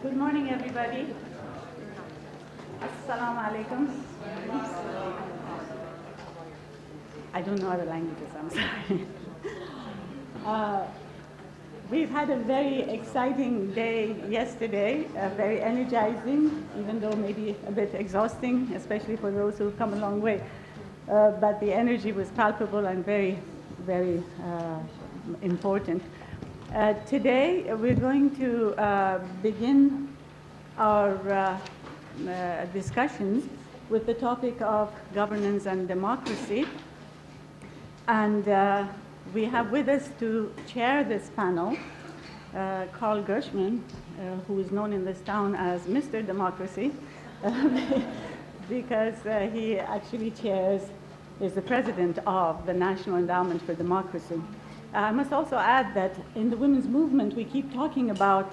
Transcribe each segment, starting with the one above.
Good morning, everybody. Assalamu alaikum. I don't know other languages, I'm sorry. We've had a very exciting day yesterday, very energizing, even though maybe a bit exhausting, especially for those who've come a long way. But the energy was palpable and very, very important. Today, we're going to begin our discussions with the topic of governance and democracy. And we have with us to chair this panel, Carl Gershman, who is known in this town as Mr. Democracy, because he actually is the president of the National Endowment for Democracy. I must also add that in the women's movement, we keep talking about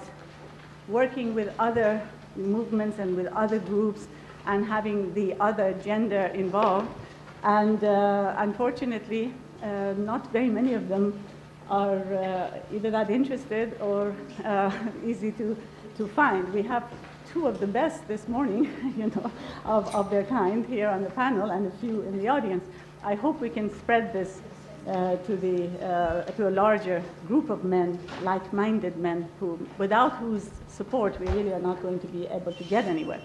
working with other movements and with other groups and having the other gender involved. And unfortunately, not very many of them are either that interested or easy to find. We have two of the best this morning, of their kind here on the panel and a few in the audience. I hope we can spread this to a larger group of men, like-minded men, without whose support we really are not going to be able to get anywhere.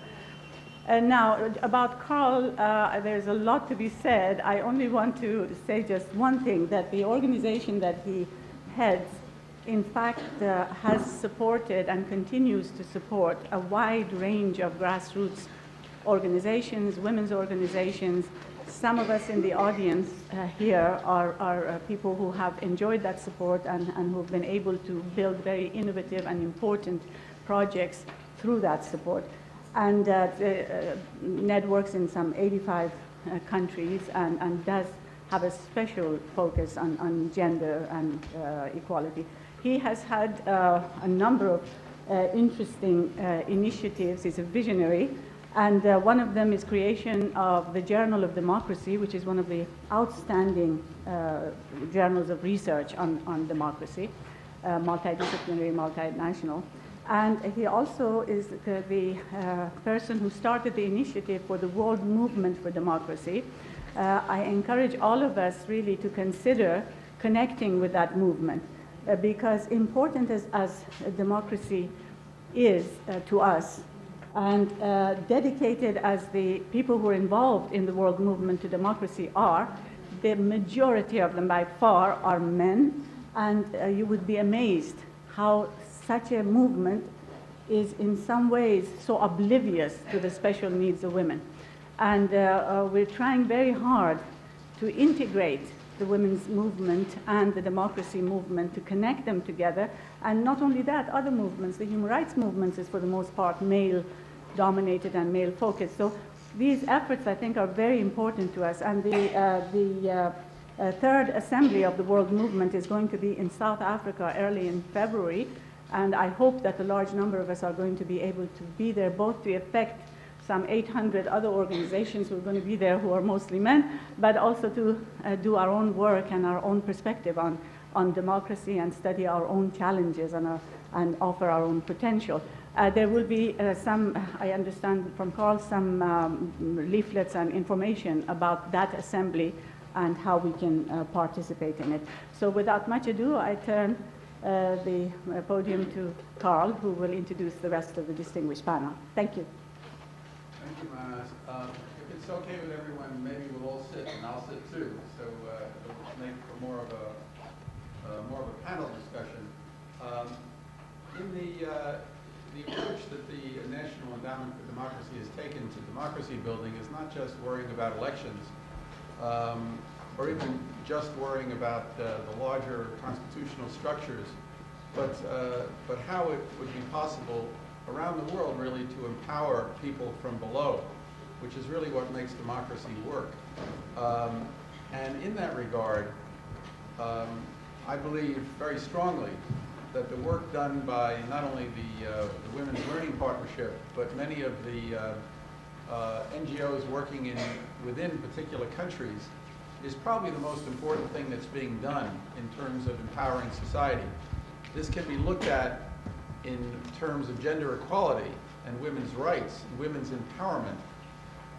And now, about Carl, there's a lot to be said. I only want to say just one thing, that the organization that he heads, in fact, has supported and continues to support a wide range of grassroots organizations, women's organizations. Some of us in the audience here are people who have enjoyed that support and who have been able to build very innovative and important projects through that support. And networks in some 85 countries and does have a special focus on gender and equality. He has had a number of interesting initiatives. He's a visionary. And one of them is creation of the Journal of Democracy, which is one of the outstanding journals of research on democracy, multidisciplinary, multinational. And he also is the person who started the initiative for the World Movement for Democracy. I encourage all of us really to consider connecting with that movement, because important as democracy is to us, and dedicated as the people who are involved in the World Movement to Democracy are, the majority of them by far are men, and you would be amazed how such a movement is in some ways so oblivious to the special needs of women. And we're trying very hard to integrate the women's movement and the democracy movement, to connect them together. And not only that, other movements, the human rights movements is for the most part male-dominated and male-focused. So these efforts, I think, are very important to us. And the third assembly of the World Movement is going to be in South Africa early in February. And I hope that a large number of us are going to be able to be there, both to affect some 800 other organizations who are going to be there, who are mostly men, but also to do our own work and our own perspective on democracy and study our own challenges and offer our own potential. There will be some, I understand from Carl, some leaflets and information about that assembly and how we can participate in it. So without much ado, I turn the podium to Carl, who will introduce the rest of the distinguished panel. Thank you. Thank you, Mahnaz. If it's okay with everyone, maybe we'll all sit, and I'll sit too. So it'll make for more of a panel discussion. In the approach that the National Endowment for Democracy has taken to democracy building is not just worrying about elections, or even just worrying about the larger constitutional structures, but how it would be possible around the world really to empower people from below, which is really what makes democracy work. And in that regard, I believe very strongly that the work done by not only the Women's Learning Partnership, but many of the NGOs working within particular countries is probably the most important thing that's being done in terms of empowering society. This can be looked at in terms of gender equality and women's rights and women's empowerment.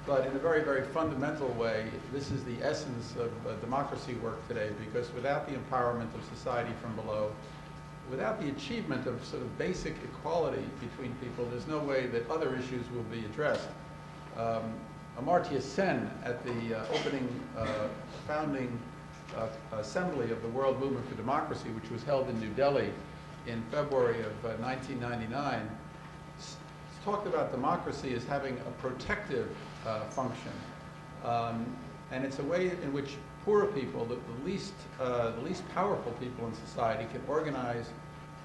But in a very, very fundamental way, this is the essence of democracy work today, because without the empowerment of society from below, without the achievement of sort of basic equality between people, there's no way that other issues will be addressed. Amartya Sen, at the opening founding assembly of the World Movement for Democracy, which was held in New Delhi in February of 1999, talked about democracy as having a protective function. And it's a way in which poorer people, the least powerful people in society, can organize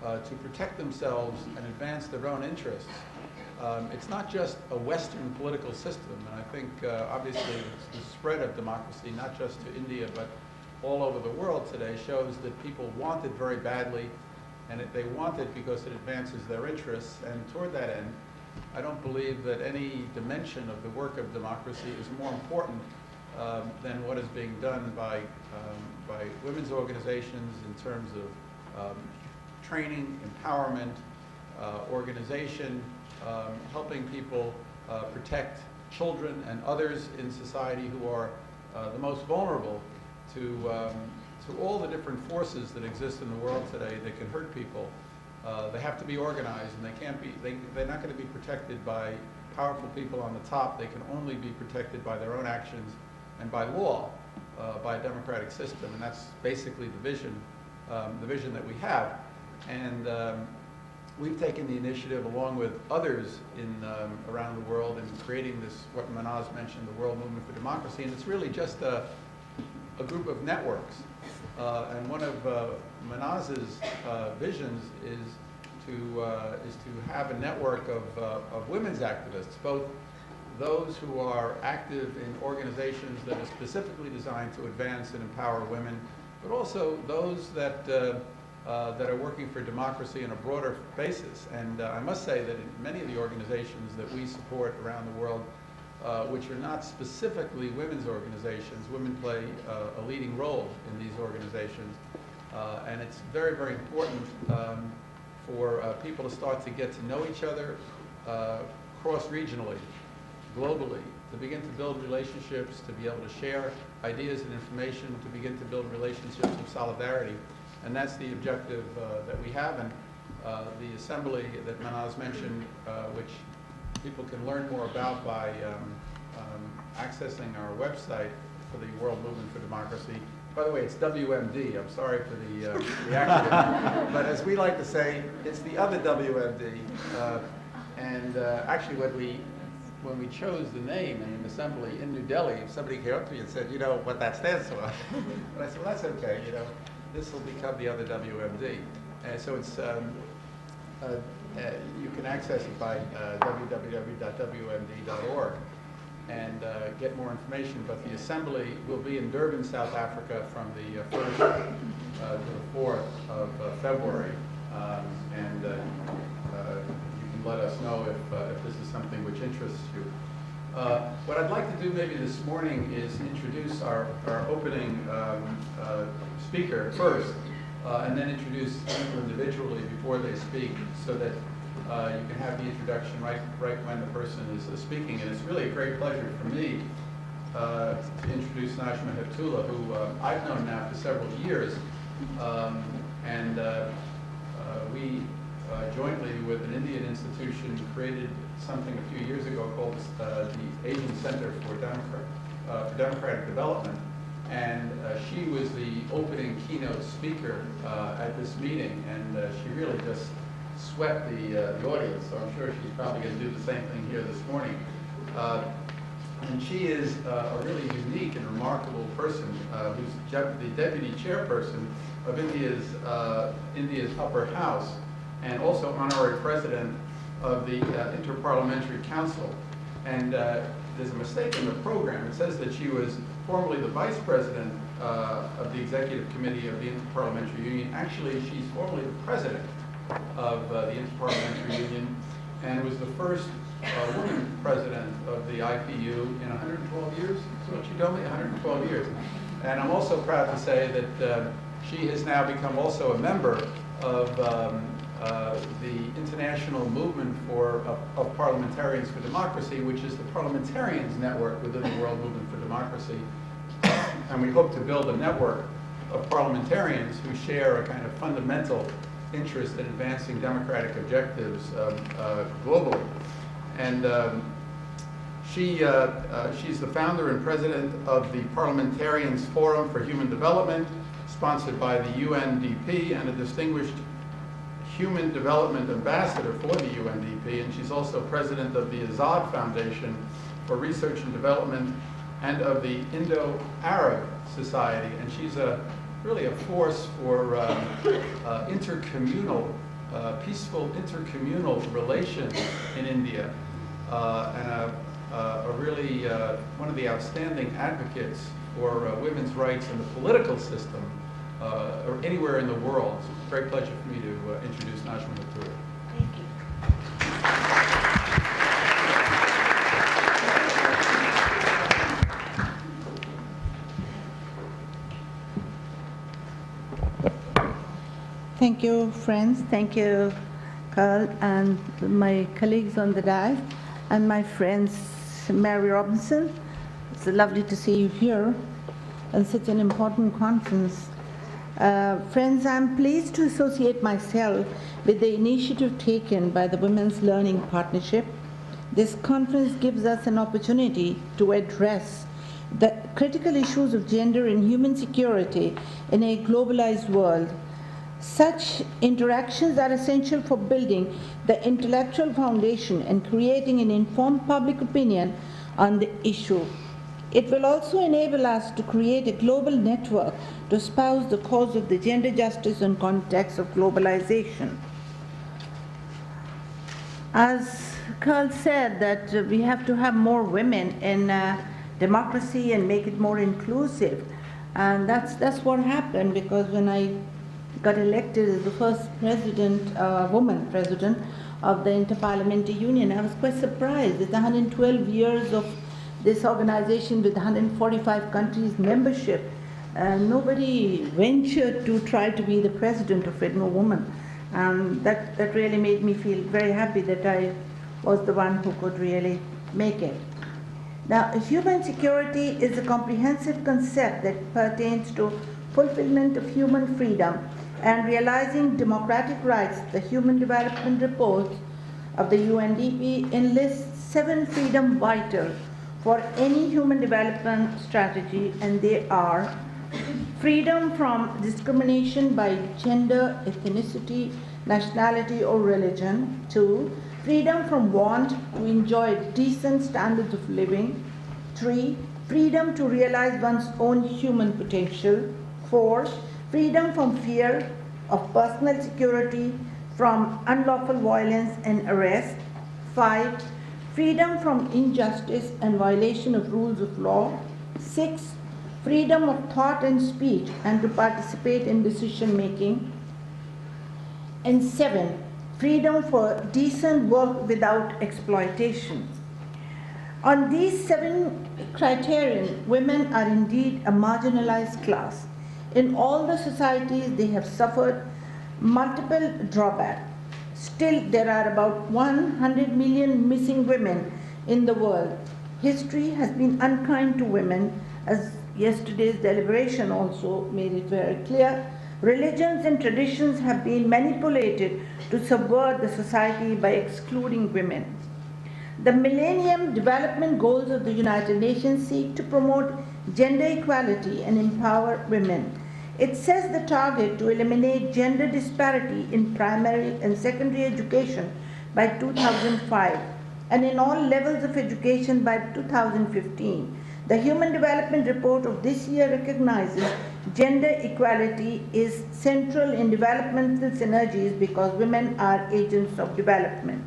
to protect themselves and advance their own interests. It's not just a Western political system, and I think obviously the spread of democracy, not just to India, but all over the world today, shows that people want it very badly, and they want it because it advances their interests. And toward that end, I don't believe that any dimension of the work of democracy is more important than what is being done by women's organizations in terms of training, empowerment, organization, helping people protect children and others in society who are the most vulnerable to all the different forces that exist in the world today that can hurt people. They have to be organized, and they're not going to be protected by powerful people on the top. They can only be protected by their own actions and by law, by a democratic system. And that's basically the vision that we have. And we've taken the initiative, along with others around the world, in creating this, what Mahnaz mentioned, the World Movement for Democracy. And it's really just a group of networks. And one of Mahnaz's visions is to have a network of women's activists, both those who are active in organizations that are specifically designed to advance and empower women, but also those that are working for democracy on a broader basis. And I must say that in many of the organizations that we support around the world, which are not specifically women's organizations, women play a leading role in these organizations. And it's very, very important for people to start to get to know each other cross-regionally, globally, to begin to build relationships, to be able to share ideas and information, to begin to build relationships of solidarity. And that's the objective that we have. And the assembly that Mahnaz mentioned, which people can learn more about by accessing our website for the World Movement for Democracy. By the way, it's WMD. I'm sorry for the acronym. But as we like to say, it's the other WMD. Actually, when we chose the name in an assembly in New Delhi, somebody came up to me and said, you know what that stands for? But I said, well, that's okay. You know, this will become the other WMD. And so it's you can access it by www.wmd.org and get more information. But the assembly will be in Durban, South Africa from the 1st to the 4th of February. You can let us know if this is something which interests you. What I'd like to do maybe this morning is introduce our opening speaker first, and then introduce people individually before they speak, so that you can have the introduction right when the person is speaking. And it's really a great pleasure for me to introduce Najma Heptullah, who I've known now for several years. We jointly with an Indian institution created something a few years ago called the Asian Center for Democratic Development. And she was the opening keynote speaker at this meeting, and she really just swept the audience, so I'm sure she's probably going to do the same thing here this morning. And she is a really unique and remarkable person who's the deputy chairperson of India's upper house, and also honorary president of the Interparliamentary Council. And there's a mistake in the program. It says that she was formerly the vice president of the executive committee of the Interparliamentary Union. Actually, she's formerly the president of the Interparliamentary Union, and was the first woman president of the IPU in 112 years. So what you told me, 112 years. And I'm also proud to say that she has now become also a member of the international movement of Parliamentarians for Democracy, which is the Parliamentarians network within the World Movement for Democracy. And we hope to build a network of parliamentarians who share a kind of fundamental interest in advancing democratic objectives globally. And she's the founder and president of the Parliamentarians Forum for Human Development, sponsored by the UNDP, and a distinguished Human Development Ambassador for the UNDP, and she's also president of the Azad Foundation for Research and Development and of the Indo-Arab Society, and she's really a force for intercommunal, peaceful intercommunal relations in India, and a really one of the outstanding advocates for women's rights in the political system or anywhere in the world. It's a great pleasure for me to introduce Najma Heptullah. Thank you. Thank you, friends. Thank you, Carl, and my colleagues on the dais, and my friends, Mary Robinson. It's lovely to see you here at such an important conference. Friends, I'm pleased to associate myself with the initiative taken by the Women's Learning Partnership. This conference gives us an opportunity to address the critical issues of gender and human security in a globalized world. Such interactions are essential for building the intellectual foundation and creating an informed public opinion on the issue. It will also enable us to create a global network to espouse the cause of the gender justice in context of globalization. As Carl said, that we have to have more women in democracy and make it more inclusive. And that's what happened, because when I got elected as the first president, woman president of the Interparliamentary Union, I was quite surprised. With 112 years of this organization with 145 countries membership, nobody ventured to try to be the president of it, no woman. And that really made me feel very happy that I was the one who could really make it. Now, human security is a comprehensive concept that pertains to fulfillment of human freedom and realizing democratic rights. The Human Development Report of the UNDP enlists 7 freedom vital for any human development strategy, and they are: freedom from discrimination by gender, ethnicity, nationality, or religion. 2, freedom from want to enjoy decent standards of living. 3, freedom to realize one's own human potential. 4, freedom from fear of personal security, from unlawful violence and arrest. 5, freedom from injustice and violation of rules of law. 6, freedom of thought and speech and to participate in decision making. And 7, freedom for decent work without exploitation. On these 7 criterion, women are indeed a marginalized class. In all the societies, they have suffered multiple drawbacks. Still, there are about 100 million missing women in the world. History has been unkind to women, as yesterday's deliberation also made it very clear. Religions and traditions have been manipulated to subvert the society by excluding women. The Millennium Development Goals of the United Nations seek to promote gender equality and empower women. It sets the target to eliminate gender disparity in primary and secondary education by 2005 and in all levels of education by 2015. The Human Development Report of this year recognizes gender equality is central in developmental synergies because women are agents of development.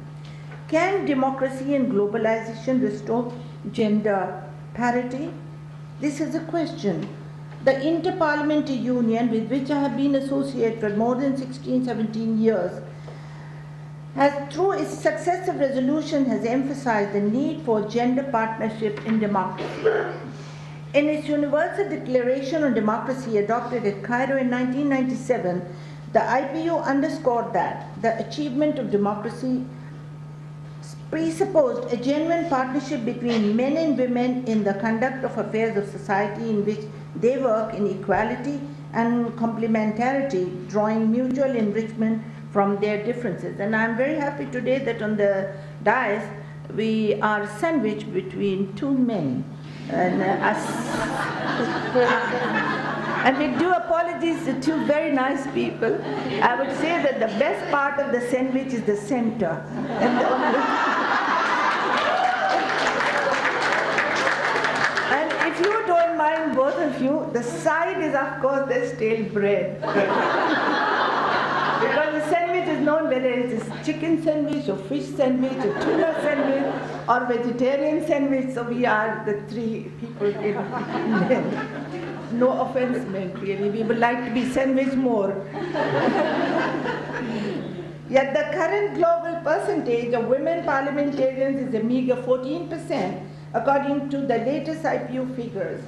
Can democracy and globalization restore gender parity? This is a question. The Interparliamentary Union, with which I have been associated for more than 16-17 years, has, through its successive resolution, has emphasized the need for gender partnership in democracy. In its Universal Declaration on Democracy adopted at Cairo in 1997, The IPU underscored that the achievement of democracy presupposed a genuine partnership between men and women in the conduct of affairs of society in which they work in equality and complementarity, drawing mutual enrichment from their differences. And I'm very happy today that on the dais we are sandwiched between two men. And, and we do apologies to two very nice people. I would say that the best part of the sandwich is the center. And the only and if you don't mind, both of you, the side is of course the stale bread. Because the sandwich is known whether it is chicken sandwich or fish sandwich or tuna sandwich or vegetarian sandwich. So we are the three people in between. No offense meant really. We would like to be sandwiched more. Yet the current global percentage of women parliamentarians is a meager 14% according to the latest IPU figures.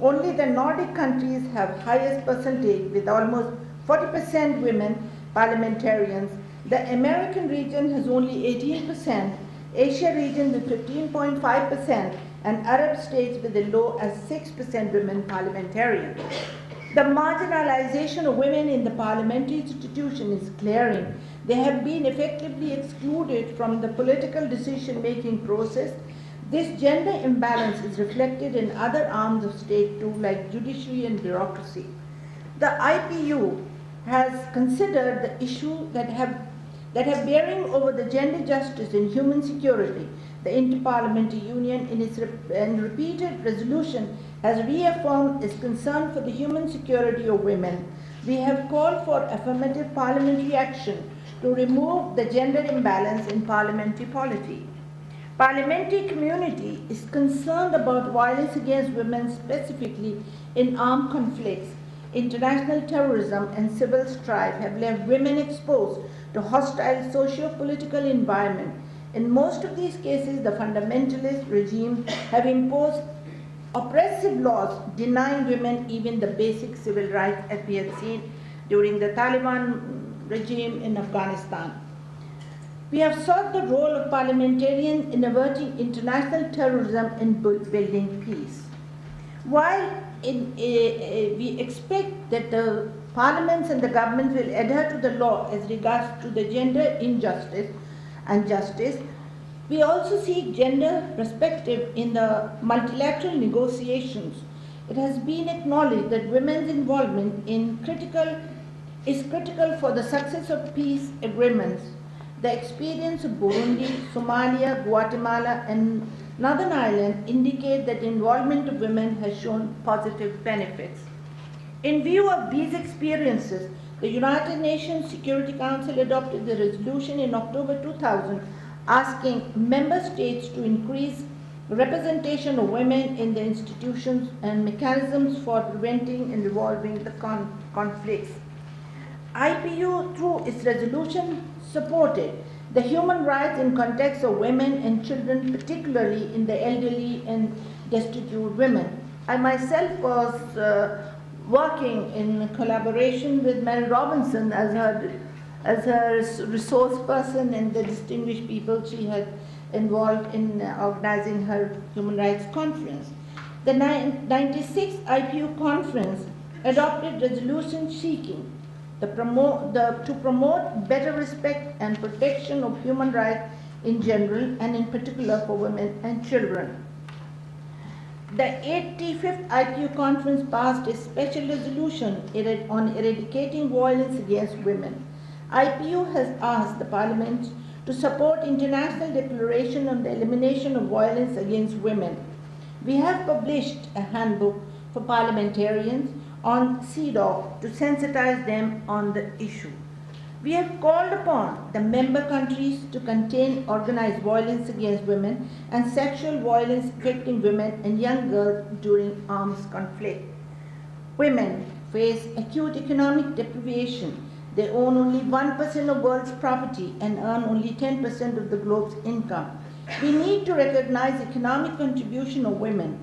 Only the Nordic countries have highest percentage with almost 40% women parliamentarians. The American region has only 18%, Asia region with 15.5%, and Arab states with as low as 6% women parliamentarians. The marginalization of women in the parliamentary institution is glaring. They have been effectively excluded from the political decision-making process. This gender imbalance is reflected in other arms of state too, like judiciary and bureaucracy. The IPU has considered the issue that have bearing over the gender justice and human security. The Interparliamentary Union in its repeated resolution has reaffirmed its concern for the human security of women. We have called for affirmative parliamentary action to remove the gender imbalance in parliamentary polity. Parliamentary community is concerned about violence against women, specifically in armed conflicts. International terrorism and civil strife have left women exposed to hostile socio-political environment. In most of these cases, the fundamentalist regimes have imposed oppressive laws denying women even the basic civil rights, as we had seen during the Taliban regime in Afghanistan. We have sought the role of parliamentarians in averting international terrorism and building peace. While we expect that the parliaments and the governments will adhere to the law as regards to the gender injustice and justice, we also seek gender perspective in the multilateral negotiations. It has been acknowledged that women's involvement is critical for the success of peace agreements. The experience of Burundi, Somalia, Guatemala, and Northern Ireland indicate that involvement of women has shown positive benefits. In view of these experiences, the United Nations Security Council adopted the resolution in October 2000 asking member states to increase representation of women in the institutions and mechanisms for preventing and resolving the conflicts. IPU, through its resolution, supported the human rights in context of women and children, particularly in the elderly and destitute women. I myself was working in collaboration with Mary Robinson as her resource person and the distinguished people she had involved in organizing her human rights conference. The 96th IPU conference adopted resolutions seeking to promote better respect and protection of human rights in general and in particular for women and children. The 85th IPU conference passed a special resolution on eradicating violence against women. IPU has asked the Parliament to support international declaration on the elimination of violence against women. We have published a handbook for parliamentarians on CEDAW to sensitize them on the issue. We have called upon the member countries to contain organized violence against women and sexual violence affecting women and young girls during arms conflict. Women face acute economic deprivation. They own only 1% of world's property and earn only 10% of the globe's income. We need to recognize economic contribution of women.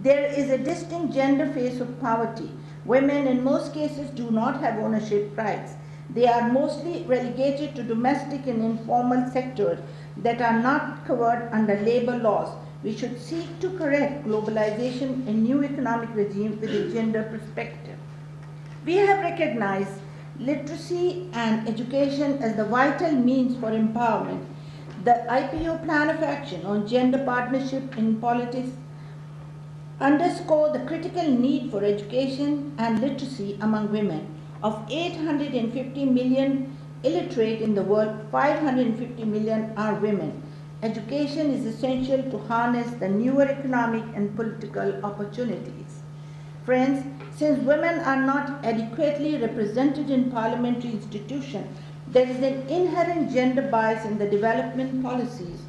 There is a distinct gender face of poverty. Women in most cases do not have ownership rights. They are mostly relegated to domestic and informal sectors that are not covered under labor laws. We should seek to correct globalization and new economic regime with a gender perspective. We have recognized literacy and education as the vital means for empowerment. The IPU Plan of Action on Gender Partnership in Politics underscore the critical need for education and literacy among women. Of 850 million illiterate in the world, 550 million are women. Education is essential to harness the newer economic and political opportunities. Friends, since women are not adequately represented in parliamentary institutions, there is an inherent gender bias in the development policies.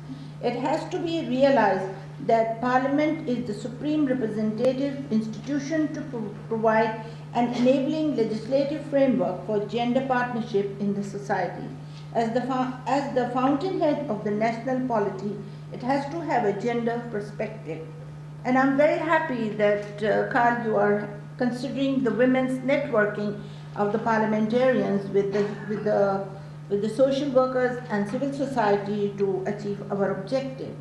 It has to be realized that Parliament is the supreme representative institution to provide an enabling legislative framework for gender partnership in the society. As the fountainhead of the national polity, it has to have a gender perspective. And I'm very happy that, Carl, you are considering the women's networking of the parliamentarians with the social workers and civil society to achieve our objective.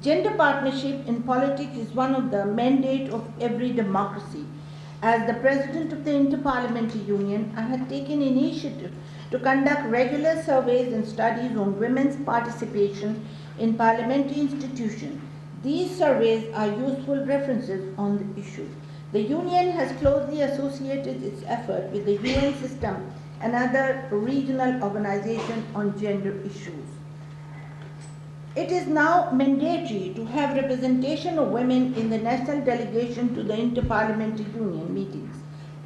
Gender partnership in politics is one of the mandates of every democracy. As the President of the Interparliamentary Union, I had taken initiative to conduct regular surveys and studies on women's participation in parliamentary institutions. These surveys are useful references on the issue. The Union has closely associated its effort with the UN system and other regional organizations on gender issues. It is now mandatory to have representation of women in the national delegation to the Interparliamentary Union meetings.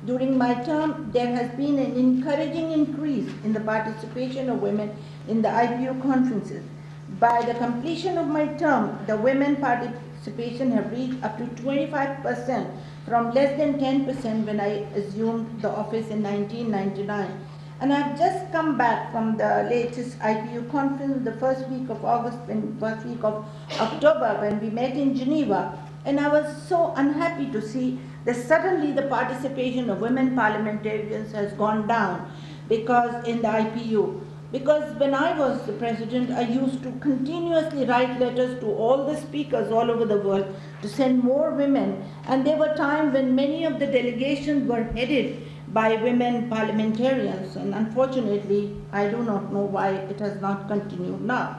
During my term, there has been an encouraging increase in the participation of women in the IPU conferences. By the completion of my term, the women participation have reached up to 25% from less than 10% when I assumed the office in 1999. And I've just come back from the latest IPU conference, the first week of August and first week of October when we met in Geneva. And I was so unhappy to see that suddenly the participation of women parliamentarians has gone down because in the IPU. Because when I was the president, I used to continuously write letters to all the speakers all over the world to send more women. And there were times when many of the delegations were headed by women parliamentarians, and unfortunately, I do not know why it has not continued now.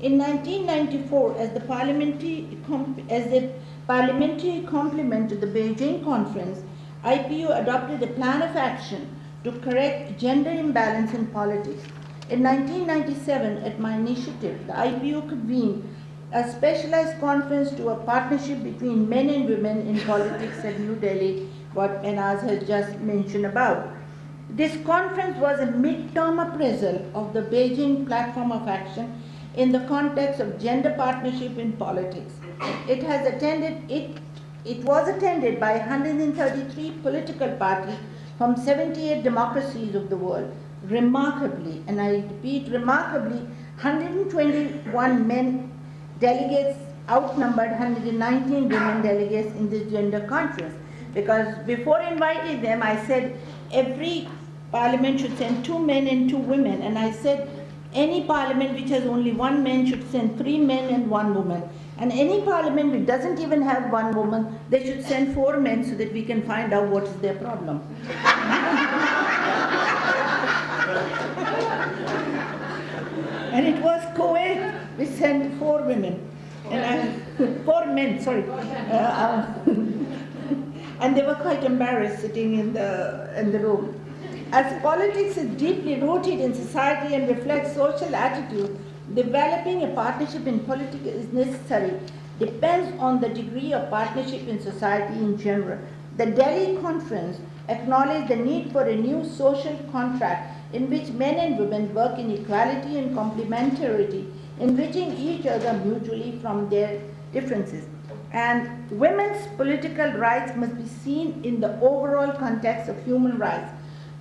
In 1994, as the parliamentary complement to the Beijing conference, IPU adopted a plan of action to correct gender imbalance in politics. In 1997, at my initiative, the IPU convened a specialized conference to a partnership between men and women in politics at New Delhi, what Mahnaz has just mentioned about. This conference was a mid-term appraisal of the Beijing platform of action in the context of gender partnership in politics. It was attended by 133 political parties from 78 democracies of the world. Remarkably, and I repeat remarkably, 121 men delegates outnumbered 119 women delegates in this gender conference. Because before inviting them, I said every parliament should send 2 men and 2 women. And I said any parliament which has only 1 man should send 3 men and 1 woman. And any parliament which doesn't even have 1 woman, they should send 4 men so that we can find out what is their problem. And it was co-ed. We sent 4 women. And 4 men, sorry. And they were quite embarrassed sitting in the room. As politics is deeply rooted in society and reflects social attitudes, developing a partnership in politics is necessary. Depends on the degree of partnership in society in general. The Delhi conference acknowledged the need for a new social contract in which men and women work in equality and complementarity, enriching each other mutually from their differences. And women's political rights must be seen in the overall context of human rights.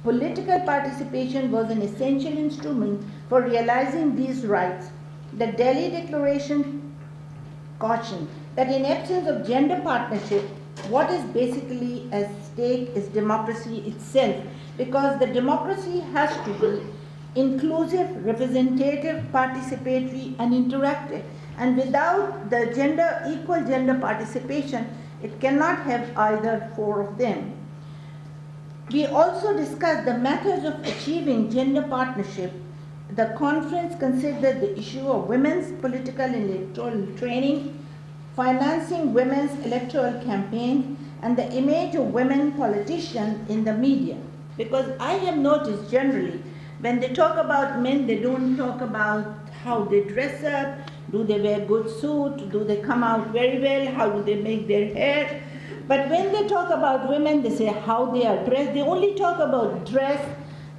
Political participation was an essential instrument for realizing these rights. The Delhi Declaration cautioned that in absence of gender partnership, what is basically at stake is democracy itself, because the democracy has to be inclusive, representative, participatory, and interactive. And without the equal gender participation, it cannot have either four of them. We also discussed the methods of achieving gender partnership. The conference considered the issue of women's political and electoral training, financing women's electoral campaigns, and the image of women politicians in the media. Because I have noticed generally, when they talk about men, they don't talk about how they dress up, do they wear good suit, do they come out very well, how do they make their hair. But when they talk about women, they say how they are dressed. They only talk about dress,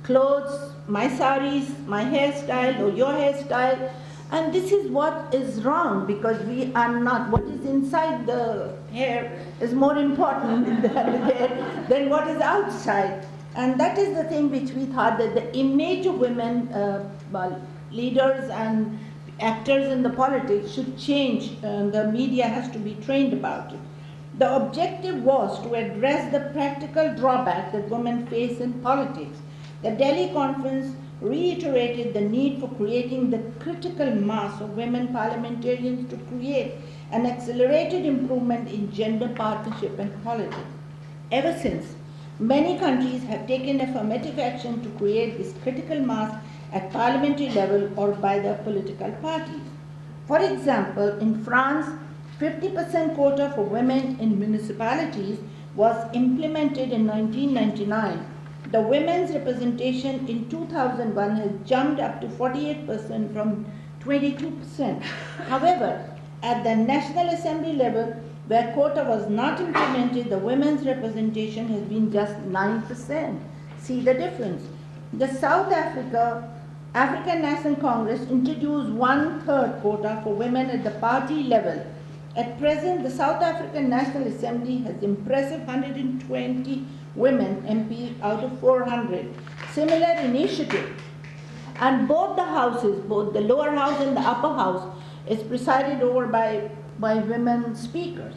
clothes, my saris, my hairstyle, or your hairstyle. And this is what is wrong, because we are not, what is inside the hair is more important than what is outside. And that is the thing which we thought, that the image of women leaders and actors in the politics should change, and the media has to be trained about it. The objective was to address the practical drawback that women face in politics. The Delhi conference reiterated the need for creating the critical mass of women parliamentarians to create an accelerated improvement in gender partnership in politics. Ever since, many countries have taken affirmative action to create this critical mass at parliamentary level or by their political parties. For example, in France, 50% quota for women in municipalities was implemented in 1999. The women's representation in 2001 has jumped up to 48% from 22%. However, at the National Assembly level, where quota was not implemented, the women's representation has been just 9%. See the difference. The South African National Congress introduced 1/3 quota for women at the party level. At present, the South African National Assembly has impressive 120 women MPs out of 400. Similar initiative, and both the houses, both the lower house and the upper house, is presided over by women speakers.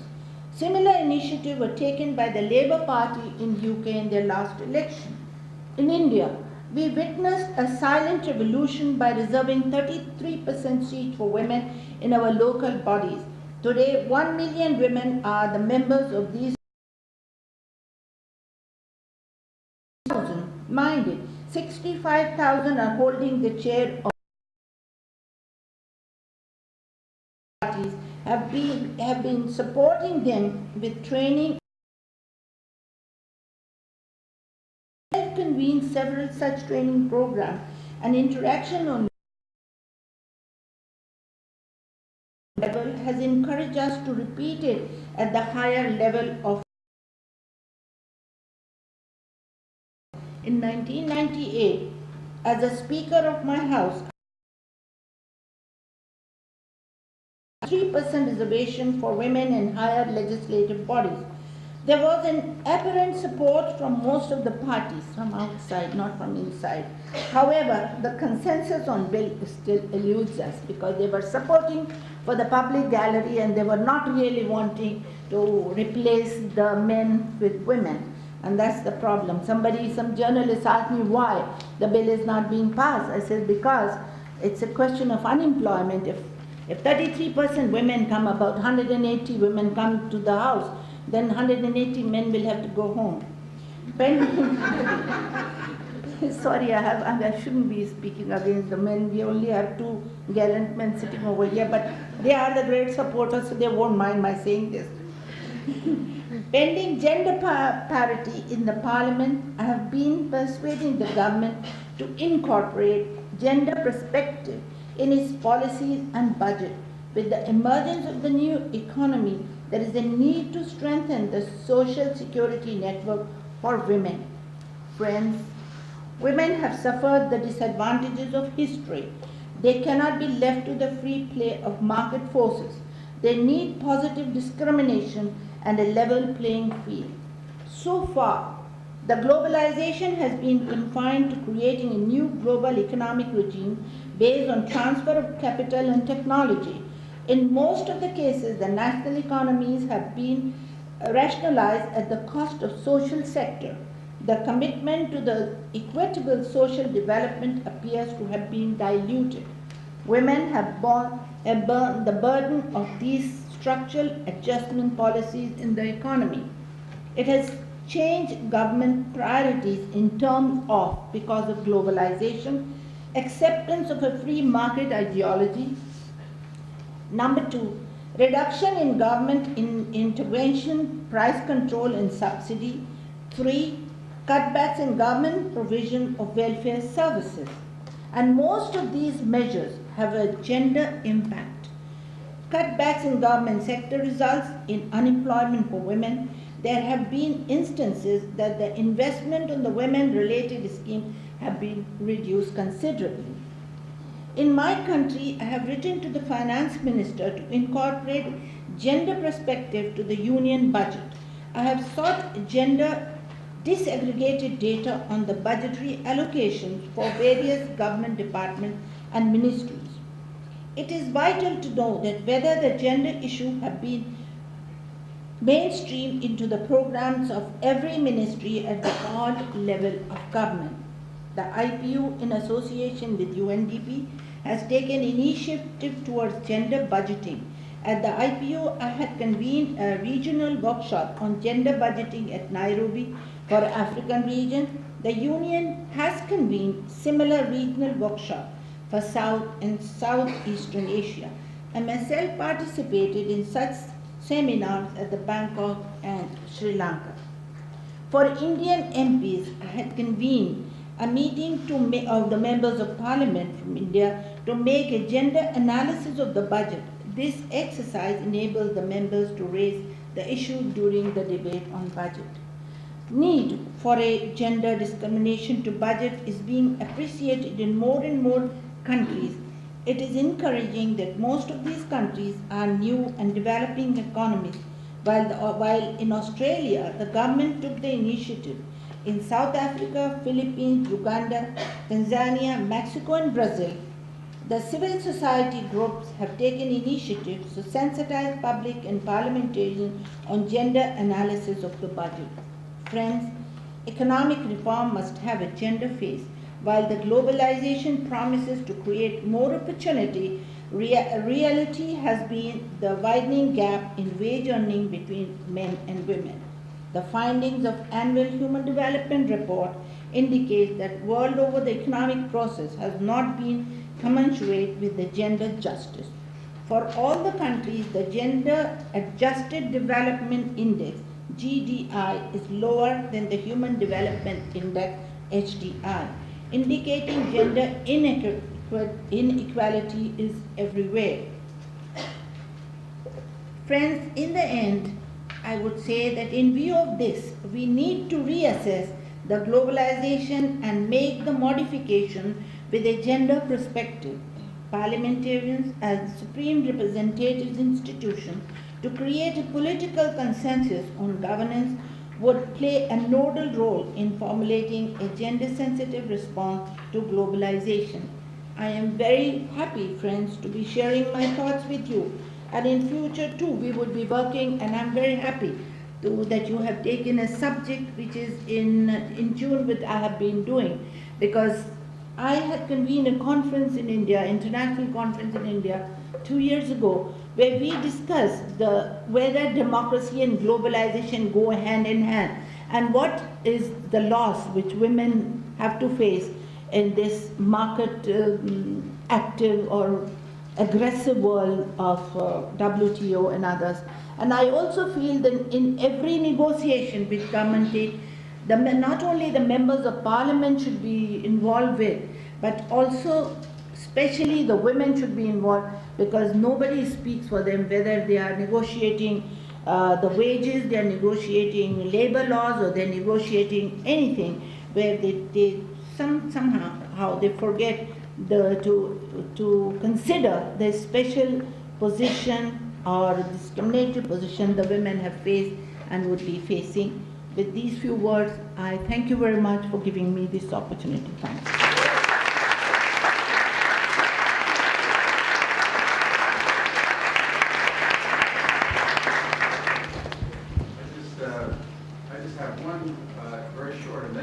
Similar initiatives were taken by the Labour Party in UK in their last election. In India, we witnessed a silent revolution by reserving 33% seats for women in our local bodies. Today, 1 million women are the members of these. Mind it, 65,000 are holding the chair of parties, have been supporting them with training. We have convened several such training programs, and interaction on level has encouraged us to repeat it at the higher level of. In 1998, as a Speaker of my House, 3% reservation for women in higher legislative bodies. There was an apparent support from most of the parties, from outside, not from inside. However, the consensus on bill still eludes us, because they were supporting for the public gallery and they were not really wanting to replace the men with women. And that's the problem. Some journalists asked me why the bill is not being passed. I said, because it's a question of unemployment. If 33% women come, about 180 women come to the house, then 180 men will have to go home. Sorry, I shouldn't be speaking against the men. We only have 2 gallant men sitting over here, but they are the great supporters, so they won't mind my saying this. Pending gender parity in the Parliament, I have been persuading the government to incorporate gender perspective in its policies and budget. With the emergence of the new economy, there is a need to strengthen the social security network for women. Friends, women have suffered the disadvantages of history. They cannot be left to the free play of market forces. They need positive discrimination and a level playing field. So far, the globalization has been confined to creating a new global economic regime based on transfer of capital and technology. In most of the cases, the national economies have been rationalized at the cost of social sector. The commitment to the equitable social development appears to have been diluted. Women have borne the burden of these structural adjustment policies in the economy. It has changed government priorities in terms of, because of globalization, acceptance of a free market ideology. Number two, reduction in government intervention, price control and subsidy. Three, cutbacks in government provision of welfare services. And most of these measures have a gender impact. Cutbacks in government sector results in unemployment for women. There have been instances that the investment on the women-related scheme have been reduced considerably. In my country, I have written to the finance minister to incorporate gender perspective to the union budget. I have sought gender disaggregated data on the budgetary allocations for various government departments and ministries. It is vital to know that whether the gender issue have been mainstreamed into the programs of every ministry at the all level of government. The IPU, in association with UNDP, has taken initiative towards gender budgeting. At the IPU, I had convened a regional workshop on gender budgeting at Nairobi for African region. The Union has convened similar regional workshop for South and Southeastern Asia. I myself participated in such seminars at the Bangkok and Sri Lanka. For Indian MPs, I had convened a meeting of the members of parliament from India to make a gender analysis of the budget. This exercise enables the members to raise the issue during the debate on budget. Need for a gender discrimination to budget is being appreciated in more and more countries. It is encouraging that most of these countries are new and developing economies, while in Australia, the government took the initiative. In South Africa, Philippines, Uganda, Tanzania, Mexico, and Brazil, the civil society groups have taken initiatives to sensitize public and parliamentarians on gender analysis of the budget. Friends, economic reform must have a gender face. While the globalization promises to create more opportunity, reality has been the widening gap in wage earning between men and women. The findings of Annual Human Development Report indicate that world over the economic process has not been commensurate with the gender justice. For all the countries, the Gender Adjusted Development Index, GDI, is lower than the Human Development Index, HDI, indicating gender inequality is everywhere. Friends, in the end, I would say that in view of this, we need to reassess the globalization and make the modification with a gender perspective. Parliamentarians, as supreme representatives institution, to create a political consensus on governance would play a nodal role in formulating a gender-sensitive response to globalization. I am very happy, friends, to be sharing my thoughts with you. And in future too, we would be working, and I'm very happy that you have taken a subject which is in tune with I have been doing, because I had convened a conference in India, international conference in India, 2 years ago, where we discussed whether democracy and globalization go hand in hand, and what is the loss which women have to face in this market active or aggressive world of WTO and others. And I also feel that in every negotiation which government takes, not only the members of parliament should be involved with, but also especially the women should be involved, because nobody speaks for them, whether they are negotiating the wages, they are negotiating labor laws, or they are negotiating anything, where they somehow they forget to consider the special position or discriminatory position the women have faced and would be facing. With these few words, I thank you very much for giving me this opportunity. Thanks. I just have one very short amendment.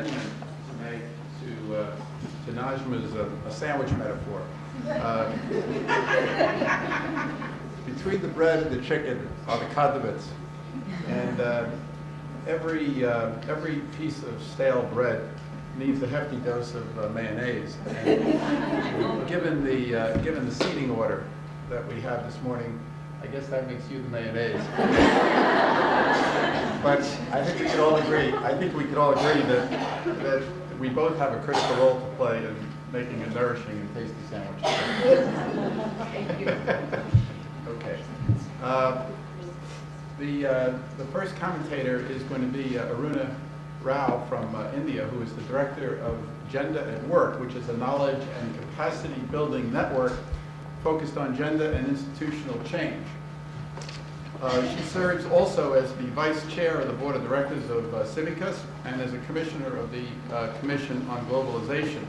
Between the bread and the chicken are the condiments. And every piece of stale bread needs a hefty dose of mayonnaise. And given the seating order that we have this morning, I guess that makes you the mayonnaise. But I think we could all agree. That we both have a critical role to play in making a nourishing and tasty sandwich. Thank you. Okay. The first commentator is going to be Aruna Rao from India, who is the director of Gender at Work, which is a knowledge and capacity building network focused on gender and institutional change. She serves also as the vice chair of the board of directors of CIVICUS and as a commissioner of the Commission on Globalization.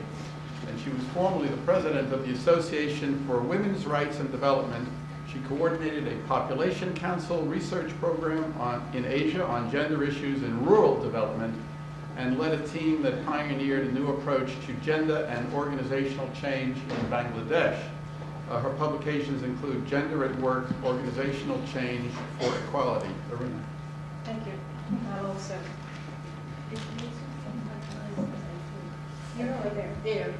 And she was formerly the president of the Association for Women's Rights and Development. She coordinated a population council research program in Asia on gender issues in rural development and led a team that pioneered a new approach to gender and organizational change in Bangladesh. Her publications include Gender at Work, Organizational Change for Equality. Aruna. Thank you. I'll also. Here or there? There.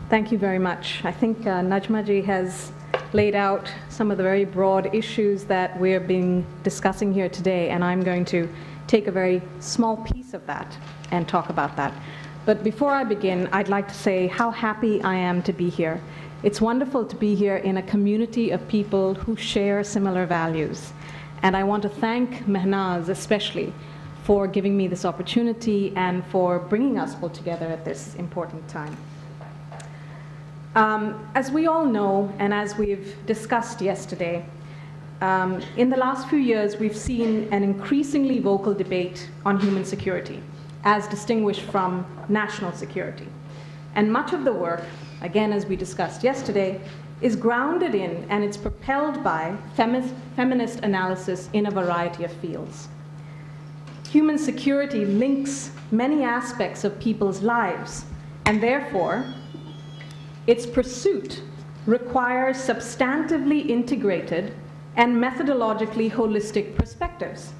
Thank you very much. I think Najma ji has laid out some of the very broad issues that we're being discussing here today, and I'm going to take a very small piece of that and talk about that. But before I begin, I'd like to say how happy I am to be here. It's wonderful to be here in a community of people who share similar values. And I want to thank Mahnaz especially for giving me this opportunity and for bringing us all together at this important time. As we all know, and as we've discussed yesterday, in the last few years, we've seen an increasingly vocal debate on human security, as distinguished from national security. And much of the work, again, as we discussed yesterday, is grounded in and it's propelled by feminist analysis in a variety of fields. Human security links many aspects of people's lives, and therefore, its pursuit requires substantively integrated and methodologically holistic perspectives.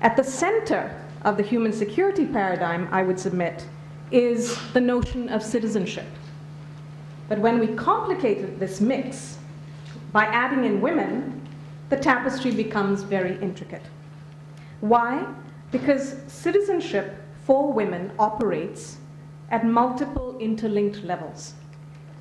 At the center of the human security paradigm, I would submit, is the notion of citizenship. But when we complicated this mix by adding in women, the tapestry becomes very intricate. Why? Because citizenship for women operates at multiple interlinked levels.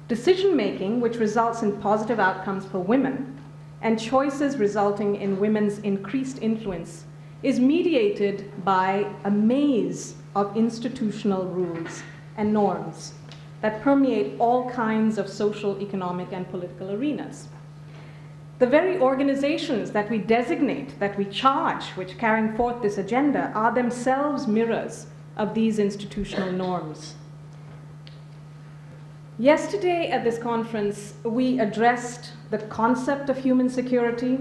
Decision-making, which results in positive outcomes for women, and choices resulting in women's increased influence, is mediated by a maze of institutional rules and norms that permeate all kinds of social, economic, and political arenas. The very organizations that we designate, that we charge, which carrying forth this agenda, are themselves mirrors of these institutional norms. Yesterday at this conference, we addressed the concept of human security,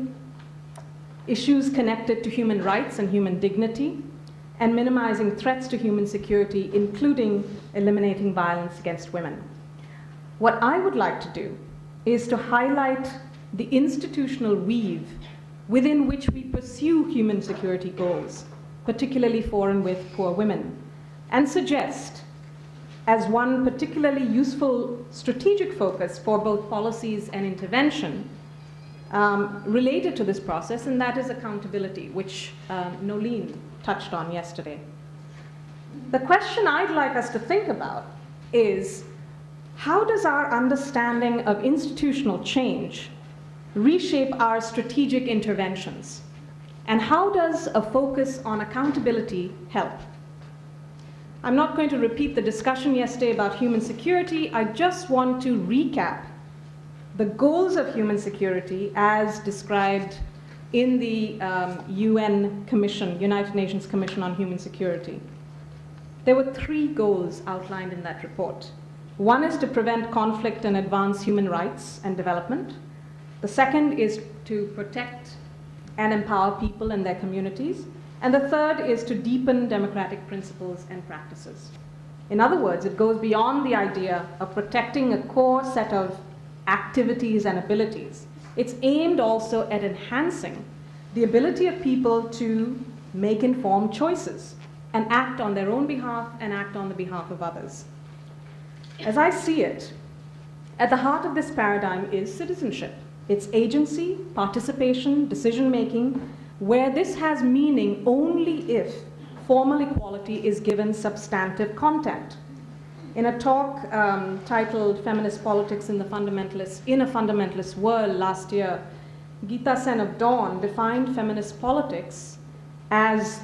issues connected to human rights and human dignity, and minimizing threats to human security, including eliminating violence against women. What I would like to do is to highlight the institutional weave within which we pursue human security goals, particularly for and with poor women, and suggest as one particularly useful strategic focus for both policies and intervention related to this process, and that is accountability, which Nolene touched on yesterday. The question I'd like us to think about is, how does our understanding of institutional change reshape our strategic interventions? And how does a focus on accountability help? I'm not going to repeat the discussion yesterday about human security. I just want to recap the goals of human security as described in the UN Commission, United Nations Commission on Human Security. There were 3 goals outlined in that report. One is to prevent conflict and advance human rights and development. The second is to protect and empower people and their communities. And the third is to deepen democratic principles and practices. In other words, it goes beyond the idea of protecting a core set of activities and abilities. It's aimed also at enhancing the ability of people to make informed choices and act on their own behalf and act on the behalf of others. As I see it, at the heart of this paradigm is citizenship. It's agency, participation, decision-making, where this has meaning only if formal equality is given substantive content. In a talk titled Feminist Politics in a Fundamentalist World last year, Geeta Sen of Dawn defined feminist politics as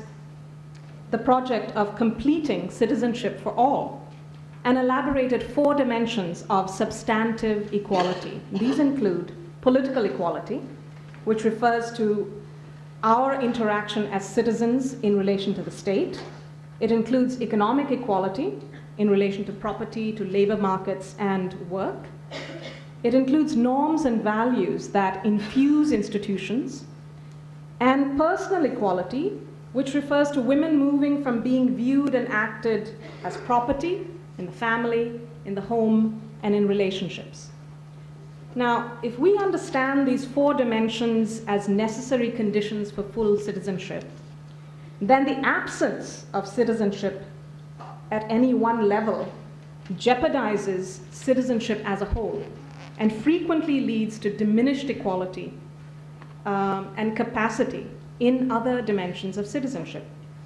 the project of completing citizenship for all, and elaborated 4 dimensions of substantive equality. These include political equality, which refers to our interaction as citizens in relation to the state. It includes economic equality in relation to property, to labor markets, and work. It includes norms and values that infuse institutions, and personal equality, which refers to women moving from being viewed and acted as property in the family, in the home, and in relationships. Now, if we understand these 4 dimensions as necessary conditions for full citizenship, then the absence of citizenship at any one level jeopardizes citizenship as a whole and frequently leads to diminished equality and capacity in other dimensions of citizenship.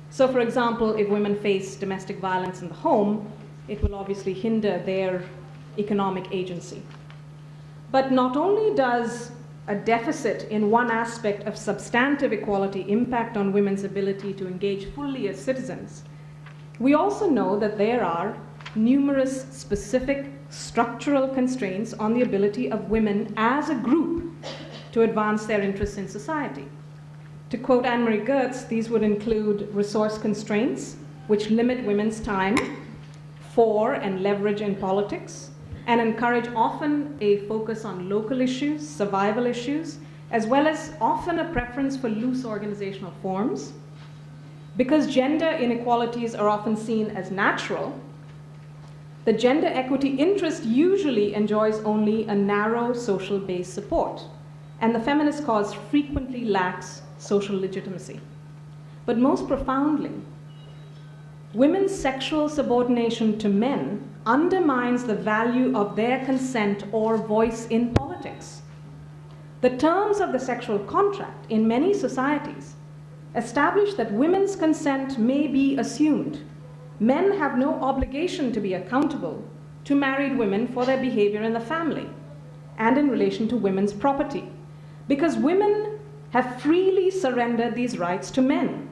So, for example, if women face domestic violence in the home, it will obviously hinder their economic agency. But not only does a deficit in one aspect of substantive equality impact on women's ability to engage fully as citizens, we also know that there are numerous specific structural constraints on the ability of women as a group to advance their interests in society. To quote Anne-Marie Gertz, these would include resource constraints, which limit women's time for and leverage in politics, and encourage often a focus on local issues, survival issues, as well as often a preference for loose organizational forms. Because gender inequalities are often seen as natural, the gender equity interest usually enjoys only a narrow social base support, and the feminist cause frequently lacks social legitimacy. But most profoundly, women's sexual subordination to men undermines the value of their consent or voice in politics. The terms of the sexual contract in many societies establish that women's consent may be assumed. Men have no obligation to be accountable to married women for their behavior in the family and in relation to women's property, because women have freely surrendered these rights to men.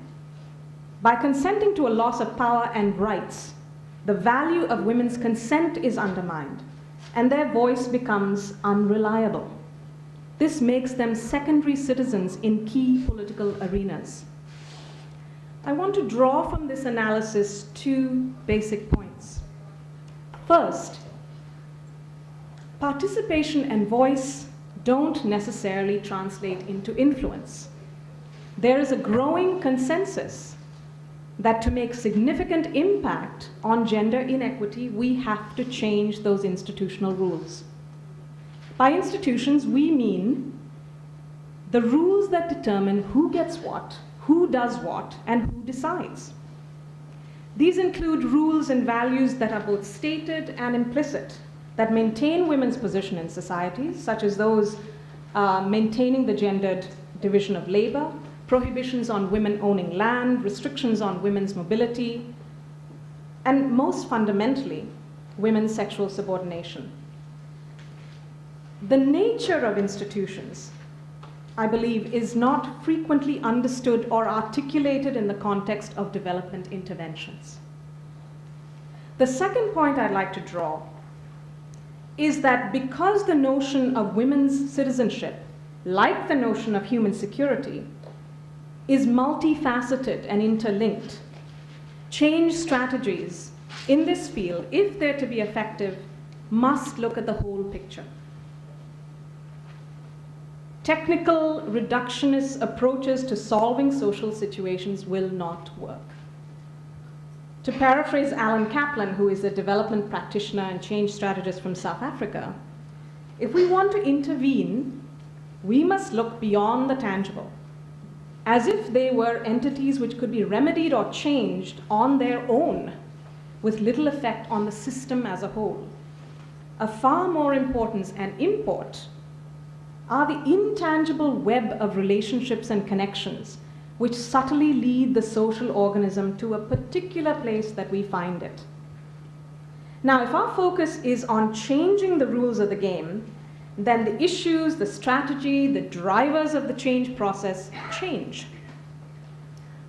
By consenting to a loss of power and rights, the value of women's consent is undermined, and their voice becomes unreliable. This makes them secondary citizens in key political arenas. I want to draw from this analysis 2 basic points. First, participation and voice don't necessarily translate into influence. There is a growing consensus that to make significant impact on gender inequity, we have to change those institutional rules. By institutions, we mean the rules that determine who gets what, who does what, and who decides. These include rules and values that are both stated and implicit, that maintain women's position in society, such as those maintaining the gendered division of labor, prohibitions on women owning land, restrictions on women's mobility, and most fundamentally, women's sexual subordination. The nature of institutions, I believe, is not frequently understood or articulated in the context of development interventions. The second point I'd like to draw is that because the notion of women's citizenship, like the notion of human security, is multifaceted and interlinked, change strategies in this field, if they're to be effective, must look at the whole picture. Technical, reductionist approaches to solving social situations will not work. To paraphrase Alan Kaplan, who is a development practitioner and change strategist from South Africa, if we want to intervene, we must look beyond the tangible, as if they were entities which could be remedied or changed on their own, with little effect on the system as a whole. Of far more importance and import are the intangible web of relationships and connections which subtly lead the social organism to a particular place that we find it. Now, if our focus is on changing the rules of the game, then the issues, the strategy, the drivers of the change process change.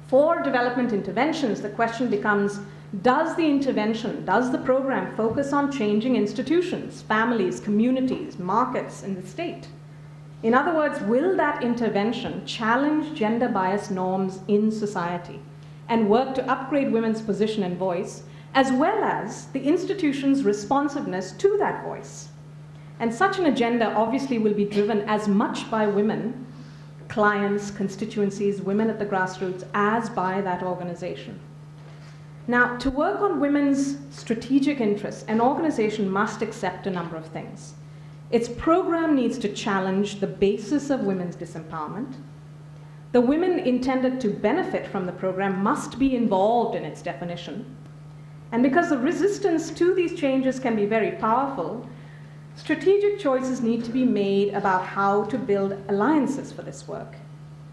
For development interventions, the question becomes, does the intervention, does the program focus on changing institutions, families, communities, markets, and the state? In other words, will that intervention challenge gender-biased norms in society and work to upgrade women's position and voice, as well as the institution's responsiveness to that voice? And such an agenda obviously will be driven as much by women, clients, constituencies, women at the grassroots, as by that organization. Now, to work on women's strategic interests, an organization must accept a number of things. Its program needs to challenge the basis of women's disempowerment. The women intended to benefit from the program must be involved in its definition. And because the resistance to these changes can be very powerful, strategic choices need to be made about how to build alliances for this work,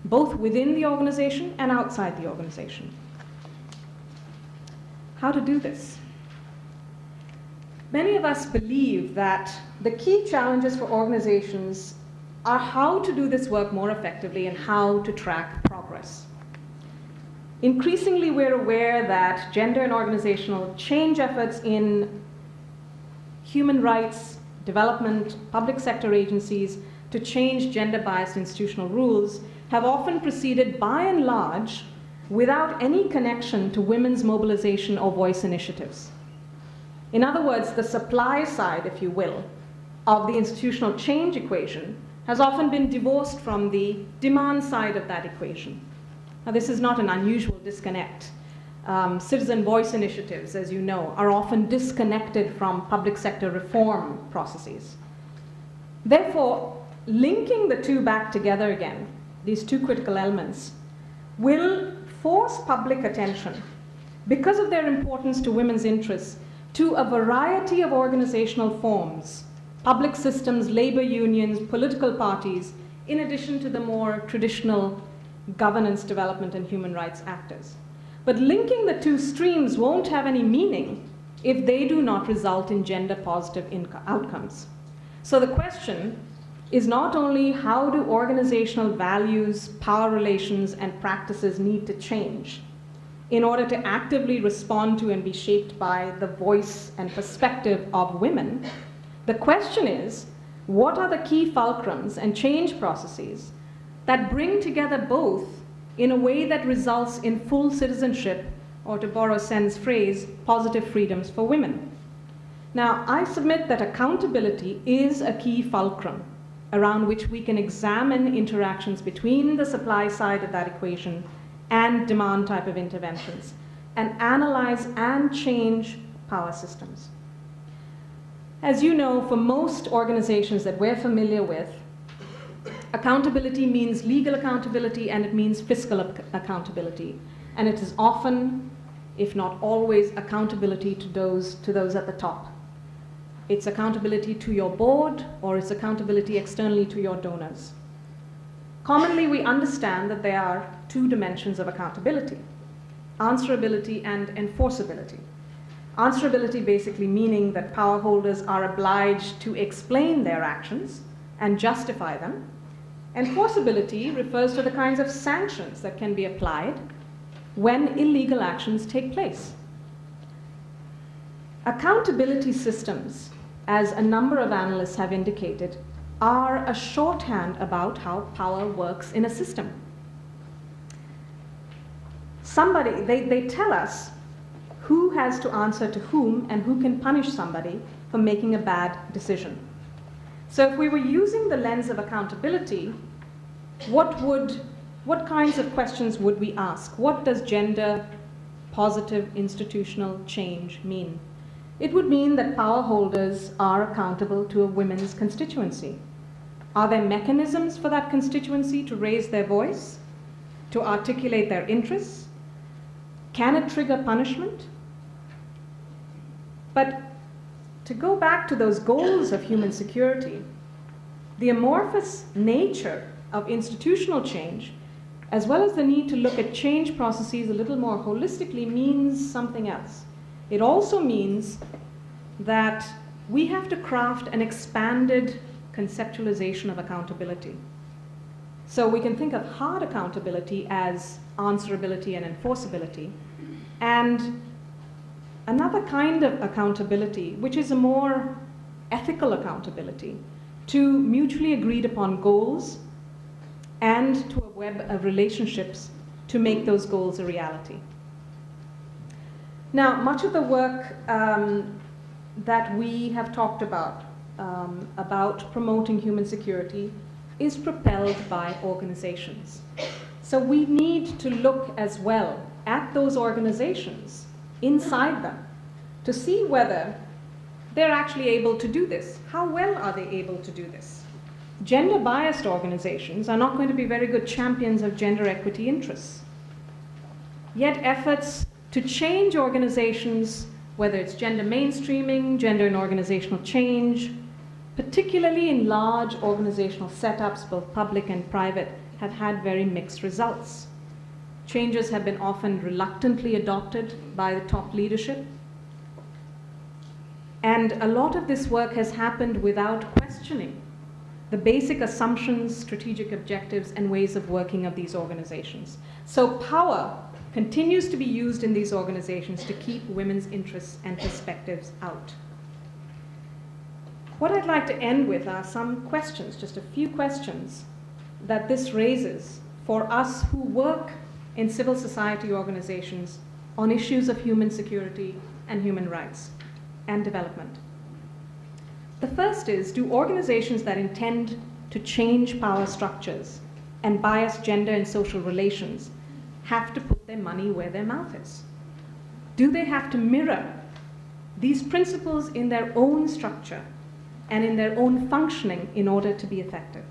both within the organization and outside the organization. How to do this? Many of us believe that the key challenges for organizations are how to do this work more effectively and how to track progress. Increasingly, we're aware that gender and organizational change efforts in human rights, development, public sector agencies to change gender-biased institutional rules have often proceeded by and large without any connection to women's mobilization or voice initiatives. In other words, the supply side, if you will, of the institutional change equation has often been divorced from the demand side of that equation. Now, this is not an unusual disconnect. Citizen voice initiatives, as you know, are often disconnected from public sector reform processes. Therefore, linking the two back together again, these two critical elements, will force public attention, because of their importance to women's interests, to a variety of organizational forms, public systems, labor unions, political parties, in addition to the more traditional governance, development, and human rights actors. But linking the two streams won't have any meaning if they do not result in gender-positive outcomes. So the question is not only how do organizational values, power relations, and practices need to change in order to actively respond to and be shaped by the voice and perspective of women. The question is, what are the key fulcrums and change processes that bring together both in a way that results in full citizenship, or to borrow Sen's phrase, positive freedoms for women? Now, I submit that accountability is a key fulcrum around which we can examine interactions between the supply side of that equation and demand type of interventions, and analyze and change power systems. As you know, for most organizations that we're familiar with, accountability means legal accountability and it means fiscal accountability. And it is often, if not always, accountability to those at the top. It's accountability to your board, or it's accountability externally to your donors. Commonly, we understand that there are two dimensions of accountability: answerability and enforceability. Answerability basically meaning that power holders are obliged to explain their actions and justify them. Enforceability refers to the kinds of sanctions that can be applied when illegal actions take place. Accountability systems, as a number of analysts have indicated, are a shorthand about how power works in a system. They tell us who has to answer to whom and who can punish somebody for making a bad decision. So if we were using the lens of accountability, what kinds of questions would we ask? What does gender positive institutional change mean? It would mean that power holders are accountable to a women's constituency. Are there mechanisms for that constituency to raise their voice, to articulate their interests? Can it trigger punishment? But to go back to those goals of human security, the amorphous nature of institutional change, as well as the need to look at change processes a little more holistically, means something else. It also means that we have to craft an expanded conceptualization of accountability. So we can think of hard accountability as answerability and enforceability, and another kind of accountability, which is a more ethical accountability, to mutually agreed upon goals and to a web of relationships to make those goals a reality. Now, much of the work that we have talked about promoting human security is propelled by organizations. So we need to look as well at those organizations, inside them, to see whether they're actually able to do this. How well are they able to do this? Gender-biased organizations are not going to be very good champions of gender equity interests. Yet efforts to change organizations, whether it's gender mainstreaming, gender and organizational change, particularly in large organizational setups, both public and private, have had very mixed results. Changes have been often reluctantly adopted by the top leadership. And a lot of this work has happened without questioning the basic assumptions, strategic objectives, and ways of working of these organizations. So power continues to be used in these organizations to keep women's interests and perspectives out. What I'd like to end with are some questions, just a few questions that this raises for us who work in civil society organizations on issues of human security and human rights and development. The first is, do organizations that intend to change power structures and bias gender and social relations have to put their money where their mouth is? Do they have to mirror these principles in their own structure and in their own functioning in order to be effective?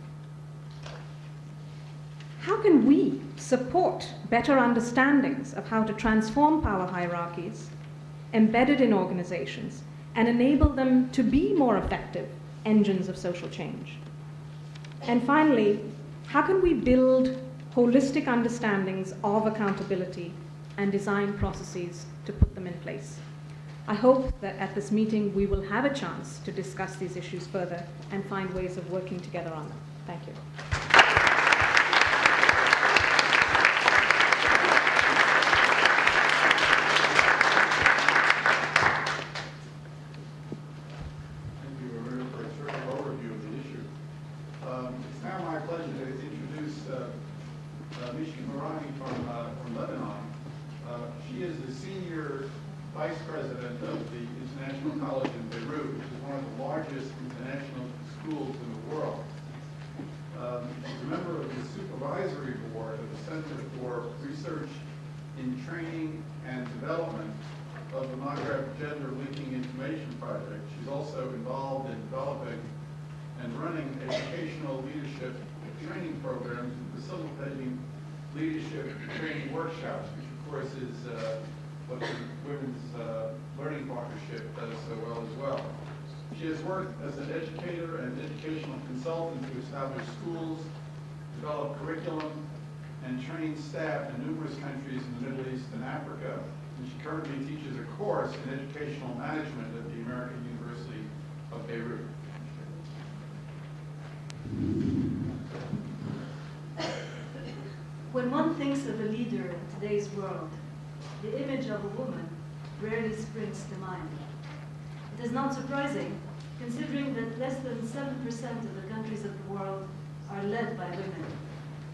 How can we support better understandings of how to transform power hierarchies embedded in organizations and enable them to be more effective engines of social change? And finally, how can we build holistic understandings of accountability and design processes to put them in place? I hope that at this meeting we will have a chance to discuss these issues further and find ways of working together on them. Thank you. Thank you, Aruna, for a terrific overview of the issue. It's now my pleasure to introduce Mishka Mourani from Lebanon. She is the senior vice president of the International College in Beirut, which is one of the largest international schools in the world. She's a member of the supervisory board of the Center for Research in Training and Development of the Maghreb Gender Linking Information Project. She's also involved in developing and running educational leadership training programs and facilitating leadership training workshops, which of course is what the Women's Learning Partnership does so well as well. She has worked as an educator and educational consultant to establish schools, develop curriculum, and train staff in numerous countries in the Middle East and Africa. And she currently teaches a course in educational management at the American University of Beirut. When one thinks of a leader in today's world, the image of a woman rarely springs to mind. It is not surprising, considering that less than 7% of the countries of the world are led by women,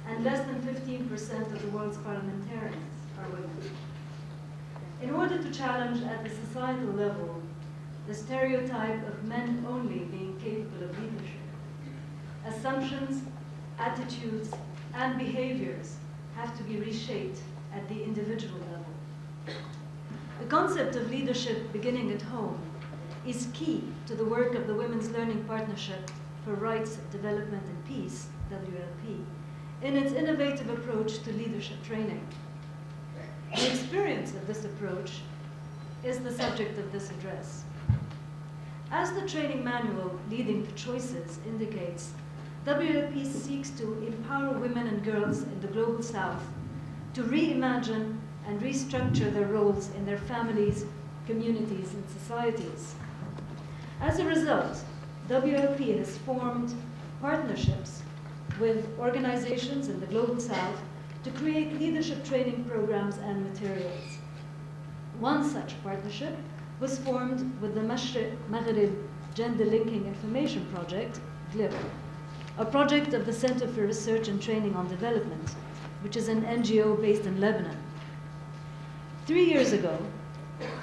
and less than 15% of the world's parliamentarians are women. In order to challenge at the societal level the stereotype of men only being capable of leadership, assumptions, attitudes, and behaviors have to be reshaped at the individual level. concept of leadership beginning at home is key to the work of the Women's Learning Partnership for Rights, Development and Peace, WLP, in its innovative approach to leadership training. The experience of this approach is the subject of this address. As the training manual Leading to Choices indicates, WLP seeks to empower women and girls in the Global South to reimagine and restructure their roles in their families, communities, and societies. As a result, WLP has formed partnerships with organizations in the Global South to create leadership training programs and materials. One such partnership was formed with the Mashriq Maghrib Gender Linking Information Project, GLIP, a project of the Center for Research and Training on Development, which is an NGO based in Lebanon. 3 years ago,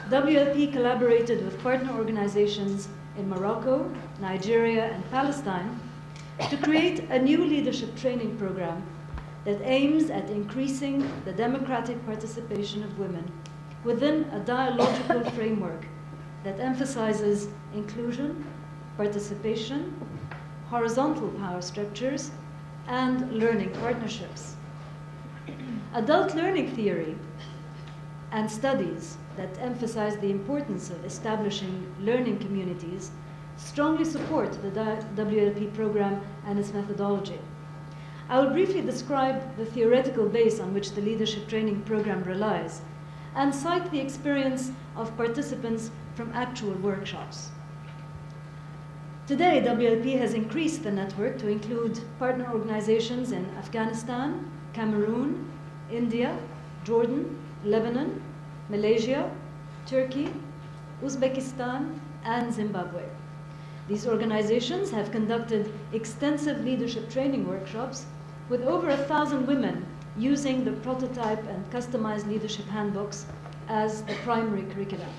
WLP collaborated with partner organizations in Morocco, Nigeria, and Palestine to create a new leadership training program that aims at increasing the democratic participation of women within a dialogical framework that emphasizes inclusion, participation, horizontal power structures, and learning partnerships. Adult learning theory and studies that emphasize the importance of establishing learning communities strongly support the WLP program and its methodology. I will briefly describe the theoretical base on which the leadership training program relies and cite the experience of participants from actual workshops. Today, WLP has increased the network to include partner organizations in Afghanistan, Cameroon, India, Jordan, Lebanon, Malaysia, Turkey, Uzbekistan, and Zimbabwe. These organizations have conducted extensive leadership training workshops with over 1,000 women using the prototype and customized leadership handbooks as the primary curriculum.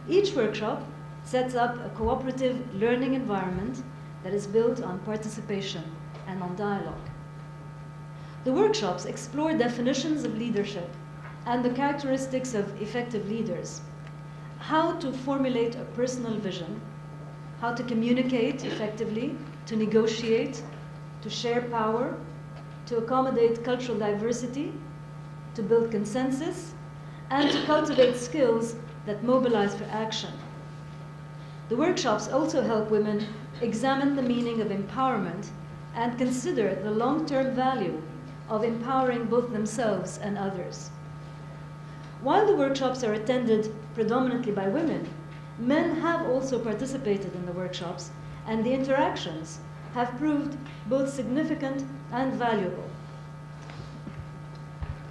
Each workshop sets up a cooperative learning environment that is built on participation and on dialogue. The workshops explore definitions of leadership and the characteristics of effective leaders, how to formulate a personal vision, how to communicate effectively, to negotiate, to share power, to accommodate cultural diversity, to build consensus, and to cultivate skills that mobilize for action. The workshops also help women examine the meaning of empowerment and consider the long-term value of empowering both themselves and others. While the workshops are attended predominantly by women, men have also participated in the workshops, and the interactions have proved both significant and valuable.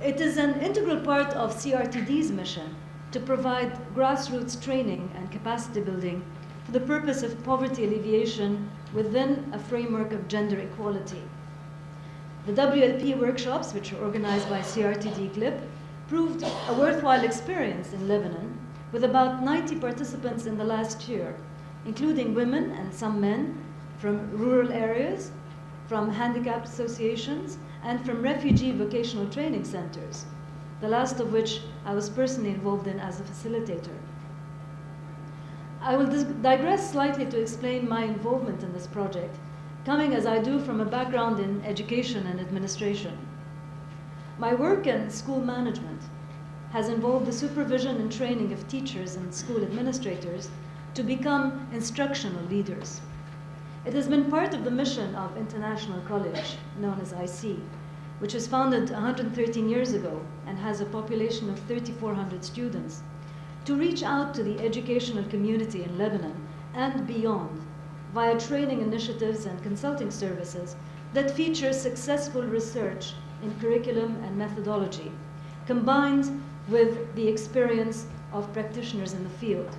It is an integral part of CRTD's mission to provide grassroots training and capacity building for the purpose of poverty alleviation within a framework of gender equality. The WLP workshops, which are organized by CRTD GLIP, proved a worthwhile experience in Lebanon, with about 90 participants in the last year, including women and some men from rural areas, from handicapped associations, and from refugee vocational training centers, the last of which I was personally involved in as a facilitator. I will digress slightly to explain my involvement in this project, coming as I do from a background in education and administration. My work in school management has involved the supervision and training of teachers and school administrators to become instructional leaders. It has been part of the mission of International College, known as IC, which was founded 113 years ago and has a population of 3,400 students, to reach out to the educational community in Lebanon and beyond via training initiatives and consulting services that feature successful research in curriculum and methodology, combined with the experience of practitioners in the field.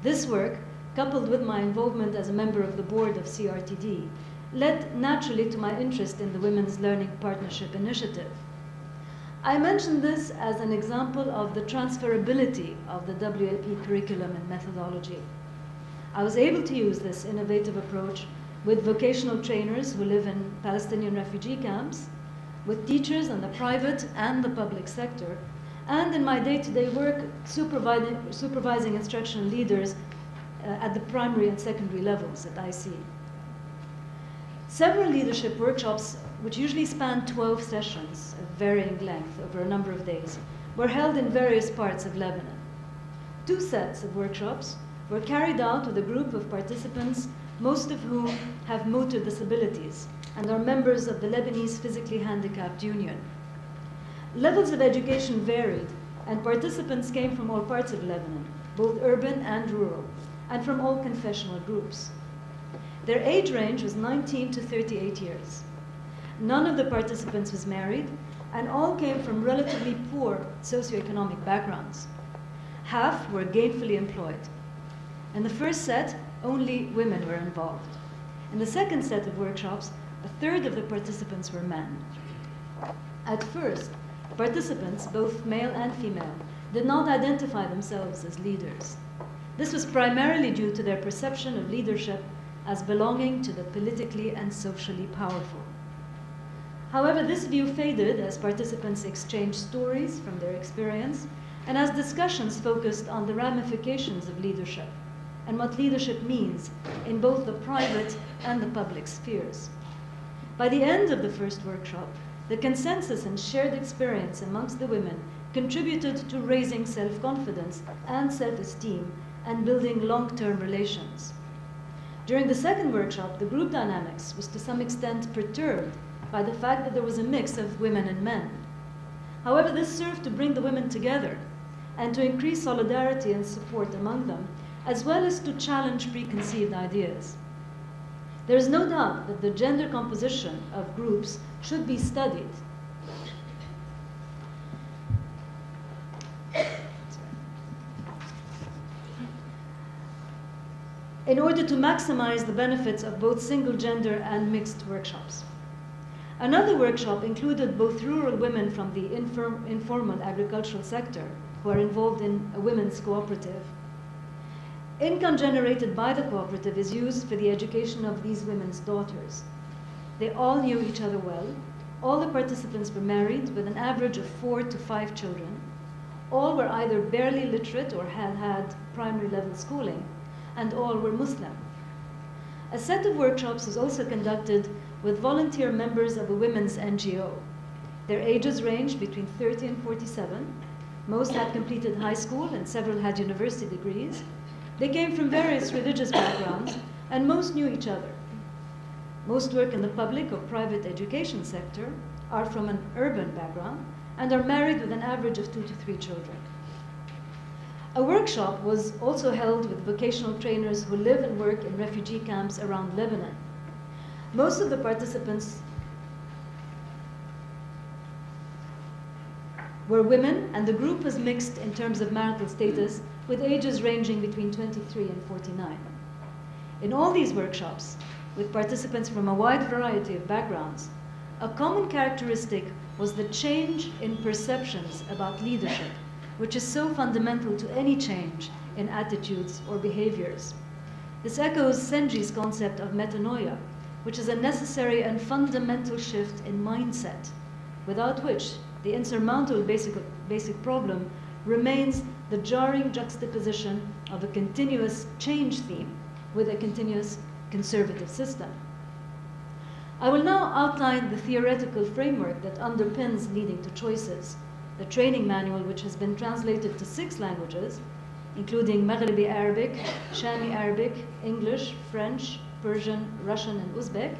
This work, coupled with my involvement as a member of the board of CRTD, led naturally to my interest in the Women's Learning Partnership Initiative. I mention this as an example of the transferability of the WLP curriculum and methodology. I was able to use this innovative approach with vocational trainers who live in Palestinian refugee camps, with teachers in the private and the public sector, and in my day-to-day work supervising instructional leaders at the primary and secondary levels at IC. Several leadership workshops, which usually span 12 sessions of varying length over a number of days, were held in various parts of Lebanon. 2 sets of workshops were carried out with a group of participants, most of whom have motor disabilities and are members of the Lebanese Physically Handicapped Union. Levels of education varied, and participants came from all parts of Lebanon, both urban and rural, and from all confessional groups. Their age range was 19 to 38 years. None of the participants was married, and all came from relatively poor socioeconomic backgrounds. Half were gainfully employed. In the first set, only women were involved. In the second set of workshops, a third of the participants were men. At first, participants, both male and female, did not identify themselves as leaders. This was primarily due to their perception of leadership as belonging to the politically and socially powerful. However, this view faded as participants exchanged stories from their experience and as discussions focused on the ramifications of leadership and what leadership means in both the private and the public spheres. By the end of the first workshop, the consensus and shared experience amongst the women contributed to raising self-confidence and self-esteem and building long-term relations. During the second workshop, the group dynamics was to some extent perturbed by the fact that there was a mix of women and men. However, this served to bring the women together and to increase solidarity and support among them, as well as to challenge preconceived ideas. There is no doubt that the gender composition of groups should be studied. In order to maximize the benefits of both single gender and mixed workshops. Another workshop included both rural women from the informal agricultural sector who are involved in a women's cooperative. Income generated by the cooperative is used for the education of these women's daughters. They all knew each other well. All the participants were married with an average of 4 to 5 children. All were either barely literate or had primary level schooling, and all were Muslim. A set of workshops was also conducted with volunteer members of a women's NGO. Their ages ranged between 30 and 47. Most had completed high school and several had university degrees. They came from various religious backgrounds and most knew each other. Most work in the public or private education sector, are from an urban background, and are married with an average of 2 to 3 children. A workshop was also held with vocational trainers who live and work in refugee camps around Lebanon. Most of the participants were women, and the group was mixed in terms of marital status, with ages ranging between 23 and 49. In all these workshops, with participants from a wide variety of backgrounds, a common characteristic was the change in perceptions about leadership, which is so fundamental to any change in attitudes or behaviors. This echoes Senji's concept of metanoia, which is a necessary and fundamental shift in mindset, without which the insurmountable basic problem remains the jarring juxtaposition of a continuous change theme with a continuous conservative system. I will now outline the theoretical framework that underpins leading to choices, the training manual, which has been translated to 6 languages, including Maghribi Arabic, Shami Arabic, English, French, Persian, Russian, and Uzbek.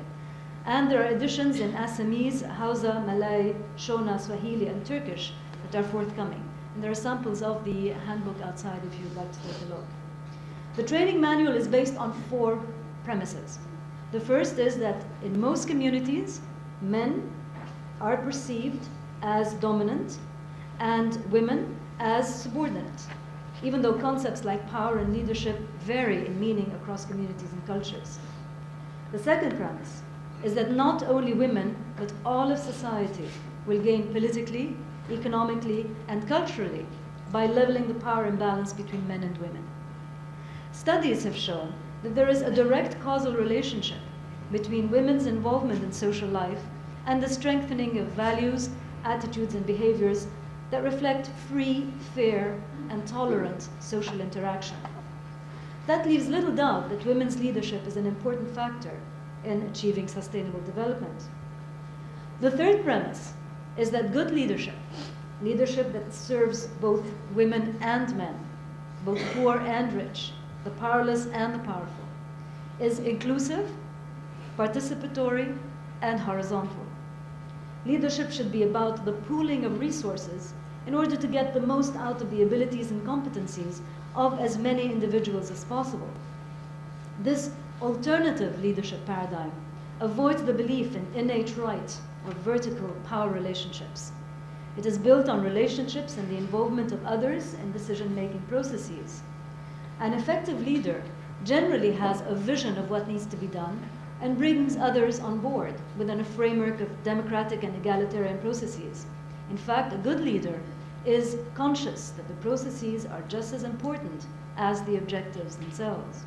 And there are editions in Assamese, Hausa, Malay, Shona, Swahili, and Turkish that are forthcoming. And there are samples of the handbook outside if you'd like to take a look. The training manual is based on 4 premises. The first is that in most communities, men are perceived as dominant and women as subordinate, even though concepts like power and leadership vary in meaning across communities and cultures. The second premise is that not only women, but all of society will gain politically, economically, and culturally by leveling the power imbalance between men and women. Studies have shown that there is a direct causal relationship between women's involvement in social life and the strengthening of values, attitudes, and behaviors that reflect free, fair, and tolerant social interaction. That leaves little doubt that women's leadership is an important factor in achieving sustainable development. The third premise is that good leadership, leadership that serves both women and men, both poor and rich, the powerless and the powerful, is inclusive, participatory, and horizontal. Leadership should be about the pooling of resources in order to get the most out of the abilities and competencies of as many individuals as possible. This alternative leadership paradigm avoids the belief in innate right or vertical power relationships. It is built on relationships and the involvement of others in decision-making processes. An effective leader generally has a vision of what needs to be done and brings others on board within a framework of democratic and egalitarian processes. In fact, a good leader is conscious that the processes are just as important as the objectives themselves.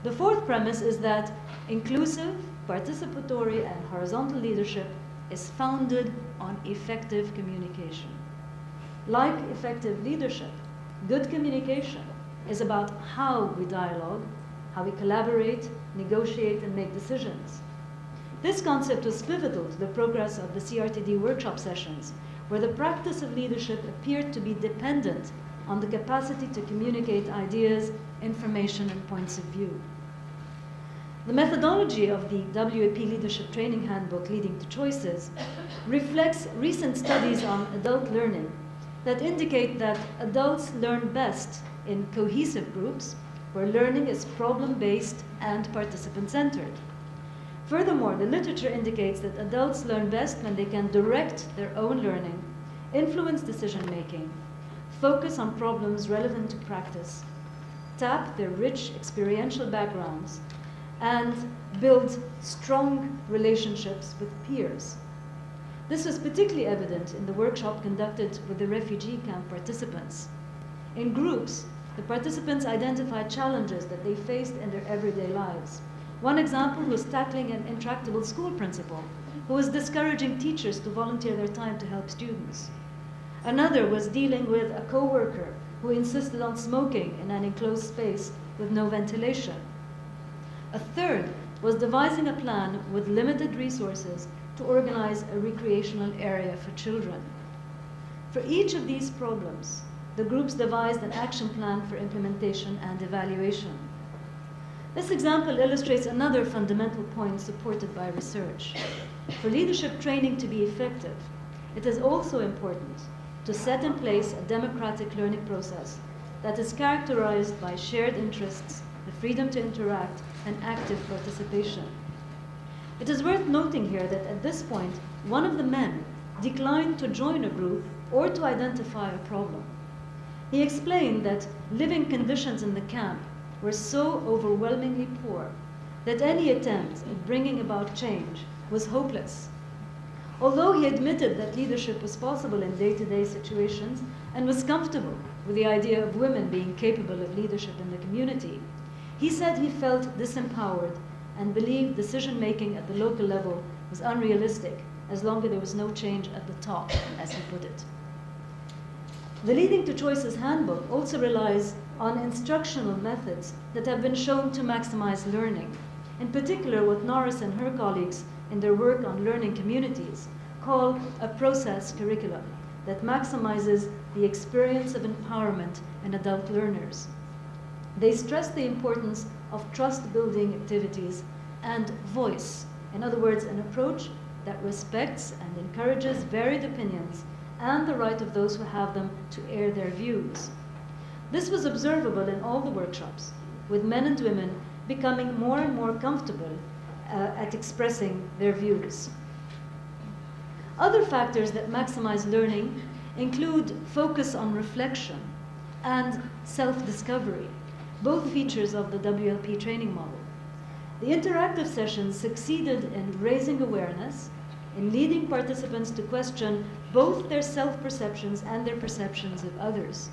The fourth premise is that inclusive, participatory, and horizontal leadership is founded on effective communication. Like effective leadership, good communication is about how we dialogue, how we collaborate, negotiate, and make decisions. This concept was pivotal to the progress of the CRTD workshop sessions, where the practice of leadership appeared to be dependent on the capacity to communicate ideas, information, and points of view. The methodology of the WAP Leadership Training Handbook, Leading to Choices, reflects recent studies on adult learning that indicate that adults learn best in cohesive groups where learning is problem-based and participant-centered. Furthermore, the literature indicates that adults learn best when they can direct their own learning, influence decision-making, focus on problems relevant to practice, tap their rich experiential backgrounds, and build strong relationships with peers. This was particularly evident in the workshop conducted with the refugee camp participants. In groups, the participants identified challenges that they faced in their everyday lives. One example was tackling an intractable school principal who was discouraging teachers to volunteer their time to help students. Another was dealing with a co-worker who insisted on smoking in an enclosed space with no ventilation. A third was devising a plan with limited resources to organize a recreational area for children. For each of these problems, the groups devised an action plan for implementation and evaluation. This example illustrates another fundamental point supported by research. For leadership training to be effective, it is also important to set in place a democratic learning process that is characterized by shared interests, the freedom to interact, and active participation. It is worth noting here that at this point, one of the men declined to join a group or to identify a problem. He explained that living conditions in the camp were so overwhelmingly poor that any attempt at bringing about change was hopeless. Although he admitted that leadership was possible in day-to-day situations and was comfortable with the idea of women being capable of leadership in the community, he said he felt disempowered and believed decision-making at the local level was unrealistic as long as there was no change at the top, as he put it. The Leading to Choices handbook also relies on instructional methods that have been shown to maximize learning. In particular, what Norris and her colleagues in their work on learning communities call a process curriculum that maximizes the experience of empowerment in adult learners. They stress the importance of trust-building activities and voice. In other words, an approach that respects and encourages varied opinions and the right of those who have them to air their views. This was observable in all the workshops, with men and women becoming more and more comfortable at expressing their views. Other factors that maximize learning include focus on reflection and self-discovery, both features of the WLP training model. The interactive sessions succeeded in raising awareness, in leading participants to question both their self-perceptions and their perceptions of others.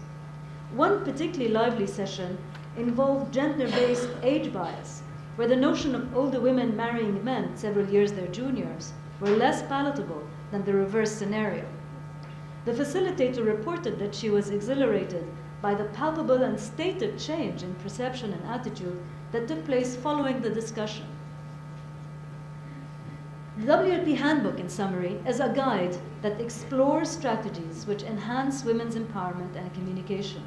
One particularly lively session involved gender-based age bias, where the notion of older women marrying men several years their juniors were less palatable than the reverse scenario. The facilitator reported that she was exhilarated by the palpable and stated change in perception and attitude that took place following the discussion. The WLP Handbook, in summary, is a guide that explores strategies which enhance women's empowerment and communication.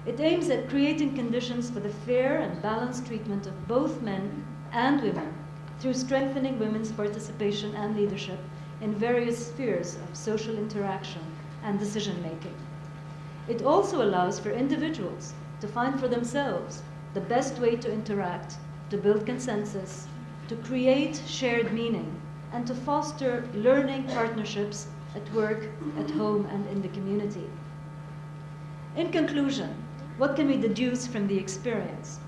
It aims at creating conditions for the fair and balanced treatment of both men and women through strengthening women's participation and leadership in various spheres of social interaction and decision-making. It also allows for individuals to find for themselves the best way to interact, to build consensus, to create shared meaning, and to foster learning partnerships at work, at home, and in the community. In conclusion, what can we deduce from the experience?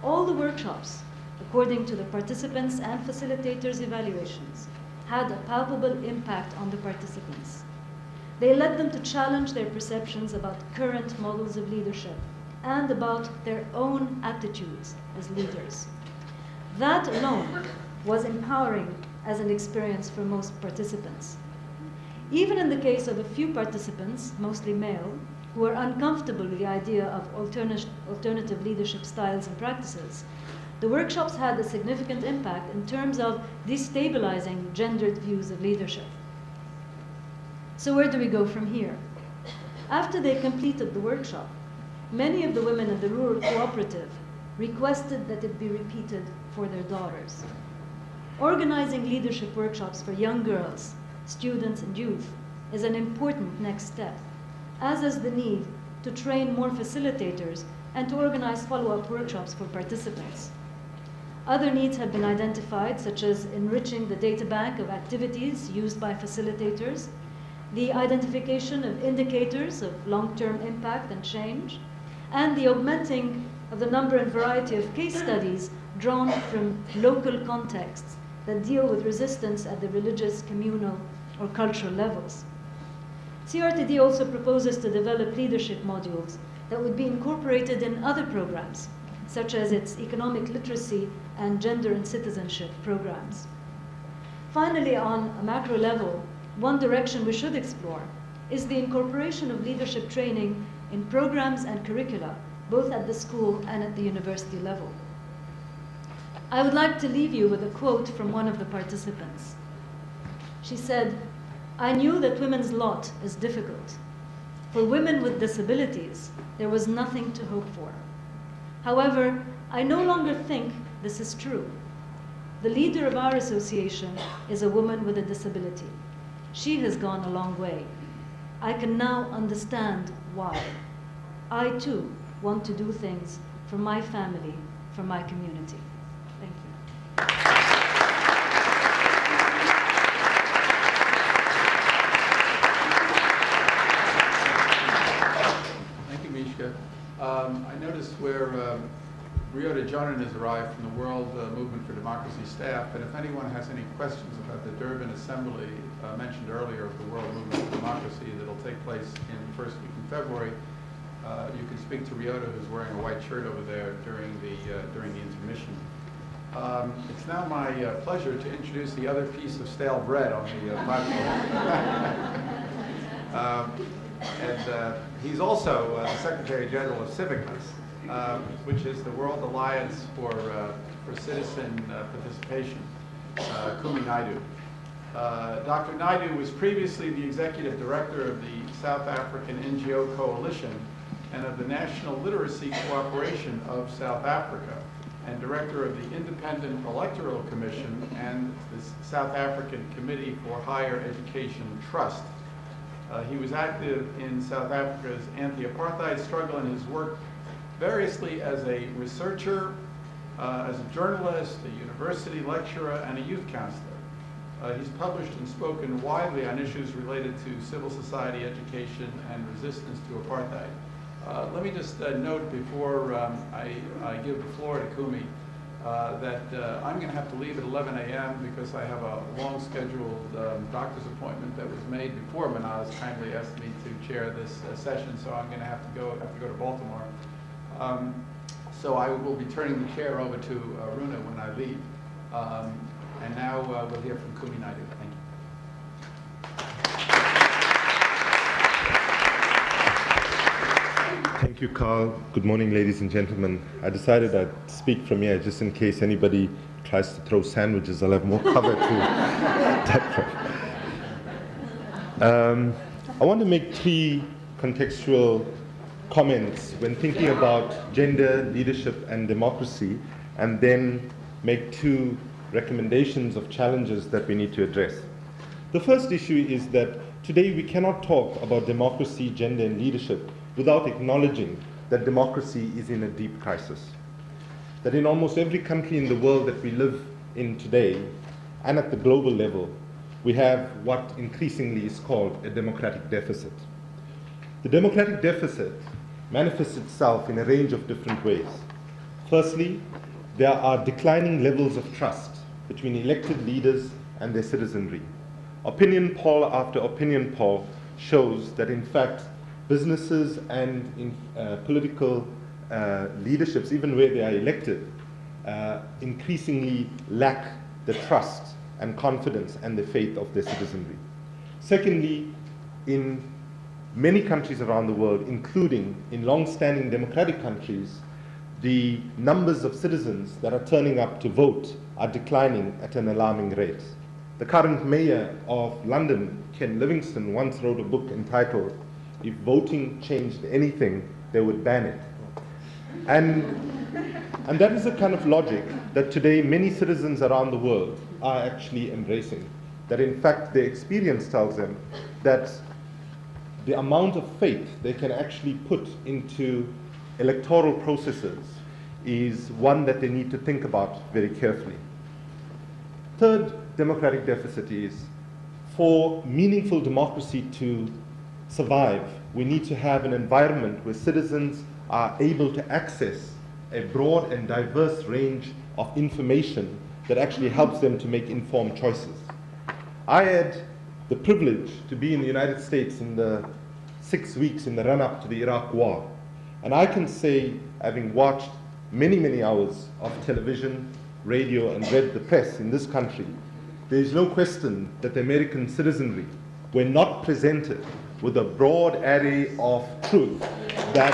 All the workshops, according to the participants' and facilitators' evaluations, had a palpable impact on the participants. They led them to challenge their perceptions about current models of leadership and about their own attitudes as leaders. That alone was empowering as an experience for most participants. Even in the case of a few participants, mostly male, who were uncomfortable with the idea of alternative leadership styles and practices, the workshops had a significant impact in terms of destabilizing gendered views of leadership. So where do we go from here? After they completed the workshop, many of the women in the rural cooperative requested that it be repeated for their daughters. Organizing leadership workshops for young girls, students, and youth is an important next step, as is the need to train more facilitators and to organize follow-up workshops for participants. Other needs have been identified, such as enriching the data bank of activities used by facilitators, the identification of indicators of long-term impact and change, and the augmenting of the number and variety of case studies drawn from local contexts that deal with resistance at the religious, communal, or cultural levels. CRTD also proposes to develop leadership modules that would be incorporated in other programs, such as its economic literacy and gender and citizenship programs. Finally, on a macro level, one direction we should explore is the incorporation of leadership training in programs and curricula, both at the school and at the university level. I would like to leave you with a quote from one of the participants. She said, "I knew that women's lot is difficult. For women with disabilities, there was nothing to hope for. However, I no longer think this is true. The leader of our association is a woman with a disability. She has gone a long way. I can now understand why. I too want to do things for my family, for my community." Thank you. Thank you, Mishka. I noticed where Ryota Jonan has arrived from the World Movement for Democracy staff, and if anyone has any questions about the Durban Assembly mentioned earlier of the World Movement for Democracy that'll take place in the first week in February, you can speak to Ryota, who's wearing a white shirt over there during the intermission. It's now my pleasure to introduce the other piece of stale bread on the platform. And he's also the Secretary General of CIVICUS, which is the World Alliance for Citizen Participation, Kumi Naidoo. Dr. Naidoo was previously the Executive Director of the South African NGO Coalition and of the National Literacy Cooperation of South Africa, and Director of the Independent Electoral Commission and the South African Committee for Higher Education Trust. He was active in South Africa's anti-apartheid struggle and has worked variously as a researcher, as a journalist, a university lecturer, and a youth counselor. He's published and spoken widely on issues related to civil society education and resistance to apartheid. Let me just note before I give the floor to Kumi that I'm going to have to leave at 11 a.m. because I have a long scheduled doctor's appointment that was made before Mahnaz kindly asked me to chair this session, so I'm going to have to go to Baltimore. So I will be turning the chair over to Aruna when I leave. And now we'll hear from Kumi Naidoo. Thank you. you, Carl. Good morning, ladies and gentlemen. I decided I'd speak from here just in case anybody tries to throw sandwiches. I'll have more cover to. I want to make 3 contextual comments when thinking about gender, leadership, and democracy, and then make 2 recommendations of challenges that we need to address. The first issue is that today we cannot talk about democracy, gender, and leadership without acknowledging that democracy is in a deep crisis. That in almost every country in the world that we live in today, and at the global level, we have what increasingly is called a democratic deficit. The democratic deficit manifests itself in a range of different ways. Firstly, there are declining levels of trust between elected leaders and their citizenry. Opinion poll after opinion poll shows that, in fact, businesses and political leaderships, even where they are elected, increasingly lack the trust and confidence and the faith of their citizenry. Secondly, in many countries around the world, including in long-standing democratic countries, the numbers of citizens that are turning up to vote are declining at an alarming rate. The current mayor of London, Ken Livingstone, once wrote a book entitled "If Voting Changed Anything, They Would Ban It." And that is a kind of logic that today many citizens around the world are actually embracing. That in fact their experience tells them that the amount of faith they can actually put into electoral processes is one that they need to think about very carefully. Third democratic deficit is, for meaningful democracy to survive, we need to have an environment where citizens are able to access a broad and diverse range of information that actually helps them to make informed choices. I had the privilege to be in the United States in the 6 weeks in the run-up to the Iraq War. And I can say, having watched many, many hours of television, radio, and read the press in this country, there is no question that the American citizenry were not presented with a broad array of truth that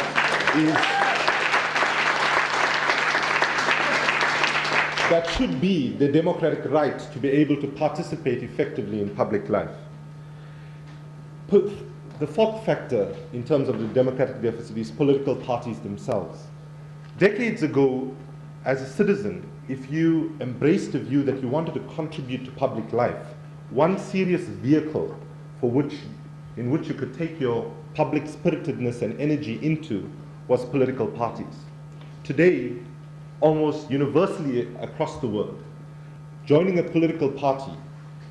should be the democratic right to be able to participate effectively in public life. The fourth factor in terms of the democratic deficit is political parties themselves. Decades ago, as a citizen, if you embraced the view that you wanted to contribute to public life, one serious vehicle in which you could take your public spiritedness and energy into was political parties. Today, almost universally across the world, joining a political party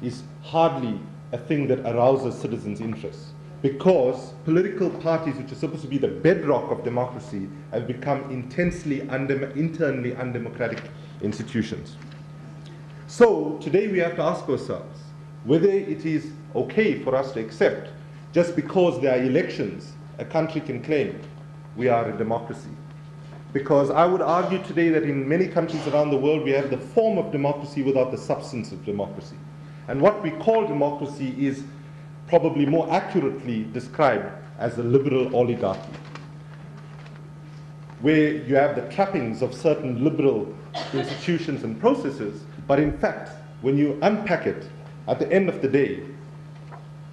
is hardly a thing that arouses citizens' interest, because political parties, which are supposed to be the bedrock of democracy, have become intensely internally undemocratic institutions. So today we have to ask ourselves whether it is okay for us to accept, just because there are elections, a country can claim we are a democracy. Because I would argue today that in many countries around the world we have the form of democracy without the substance of democracy. And what we call democracy is probably more accurately described as a liberal oligarchy, where you have the trappings of certain liberal institutions and processes, but in fact, when you unpack it, at the end of the day,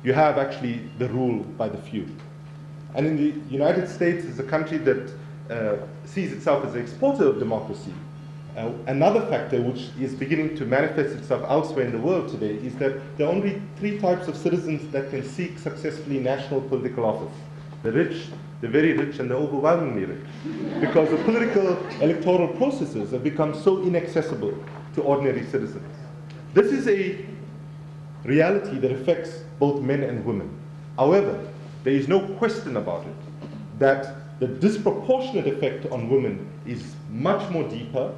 you have actually the rule by the few. And in the United States, is a country that sees itself as an exporter of democracy. Another factor which is beginning to manifest itself elsewhere in the world today is that there are only 3 types of citizens that can seek successfully national political office: the rich, the very rich, and the overwhelmingly rich. Because the political electoral processes have become so inaccessible to ordinary citizens. This is a reality that affects both men and women. However, there is no question about it that the disproportionate effect on women is much more deeper.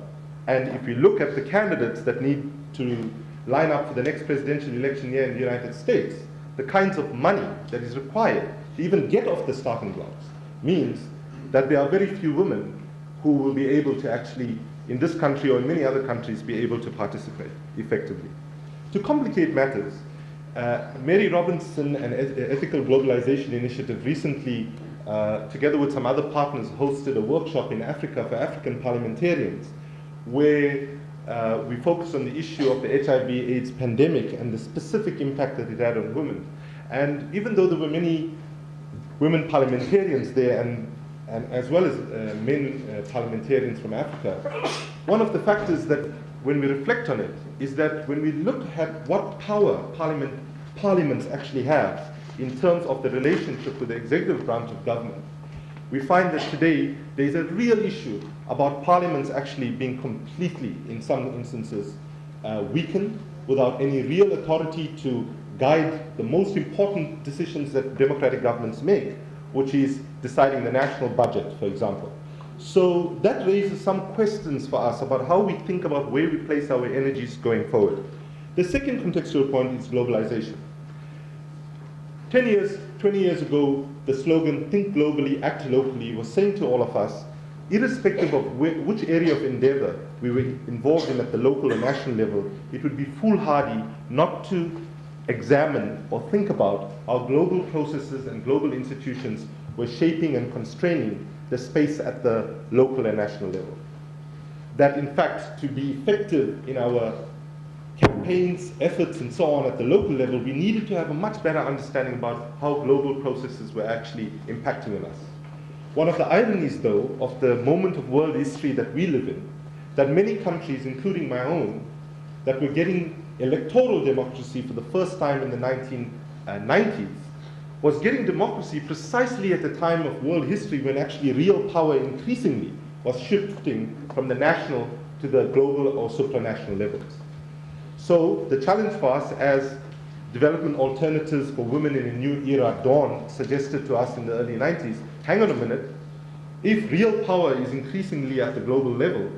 And if you look at the candidates that need to line up for the next presidential election here in the United States, the kinds of money that is required to even get off the starting blocks means that there are very few women who will be able to actually, in this country or in many other countries, be able to participate effectively. To complicate matters, Mary Robinson and Ethical Globalization Initiative recently together with some other partners, hosted a workshop in Africa for African parliamentarians, where we focused on the issue of the HIV/AIDS pandemic and the specific impact that it had on women. And even though there were many women parliamentarians there, and as well as men parliamentarians from Africa, one of the factors that, when we reflect on it, is that when we look at what power parliaments actually have in terms of the relationship with the executive branch of government, we find that today there is a real issue about parliaments actually being completely, in some instances, weakened, without any real authority to guide the most important decisions that democratic governments make, which is deciding the national budget, for example. So that raises some questions for us about how we think about where we place our energies going forward. The second contextual point is globalization. 20 years ago, the slogan, think globally, act locally, was saying to all of us, irrespective of which area of endeavor we were involved in at the local or national level, it would be foolhardy not to examine or think about how global processes and global institutions were shaping and constraining the space at the local and national level. That in fact, to be effective in our campaigns, efforts, and so on at the local level, we needed to have a much better understanding about how global processes were actually impacting on us. One of the ironies, though, of the moment of world history that we live in, that many countries, including my own, that were getting electoral democracy for the first time in the 1990s, was getting democracy precisely at the time of world history when actually real power increasingly was shifting from the national to the global or supranational levels. So the challenge for us as development alternatives for women in a new era dawned, suggested to us in the early 90s, hang on a minute, if real power is increasingly at the global level,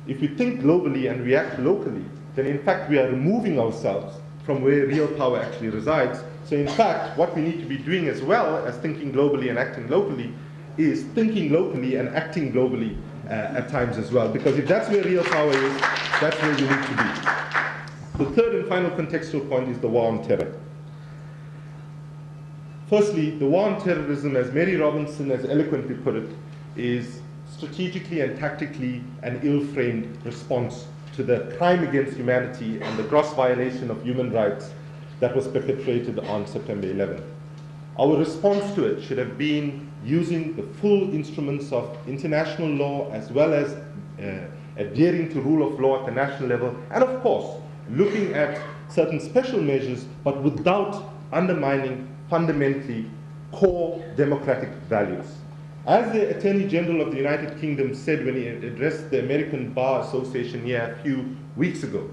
if we think globally and react locally, then in fact we are removing ourselves from where real power actually resides. So in fact, what we need to be doing as well as thinking globally and acting locally is thinking locally and acting globally at times as well. Because if that's where real power is, that's where we need to be. The third and final contextual point is the war on terror. Firstly, the war on terrorism, as Mary Robinson has eloquently put it, is strategically and tactically an ill-framed response to the crime against humanity and the gross violation of human rights that was perpetrated on September 11th. Our response to it should have been using the full instruments of international law as well as adhering to rule of law at the national level, and of course, looking at certain special measures, but without undermining fundamentally core democratic values. As the Attorney General of the United Kingdom said when he addressed the American Bar Association here a few weeks ago,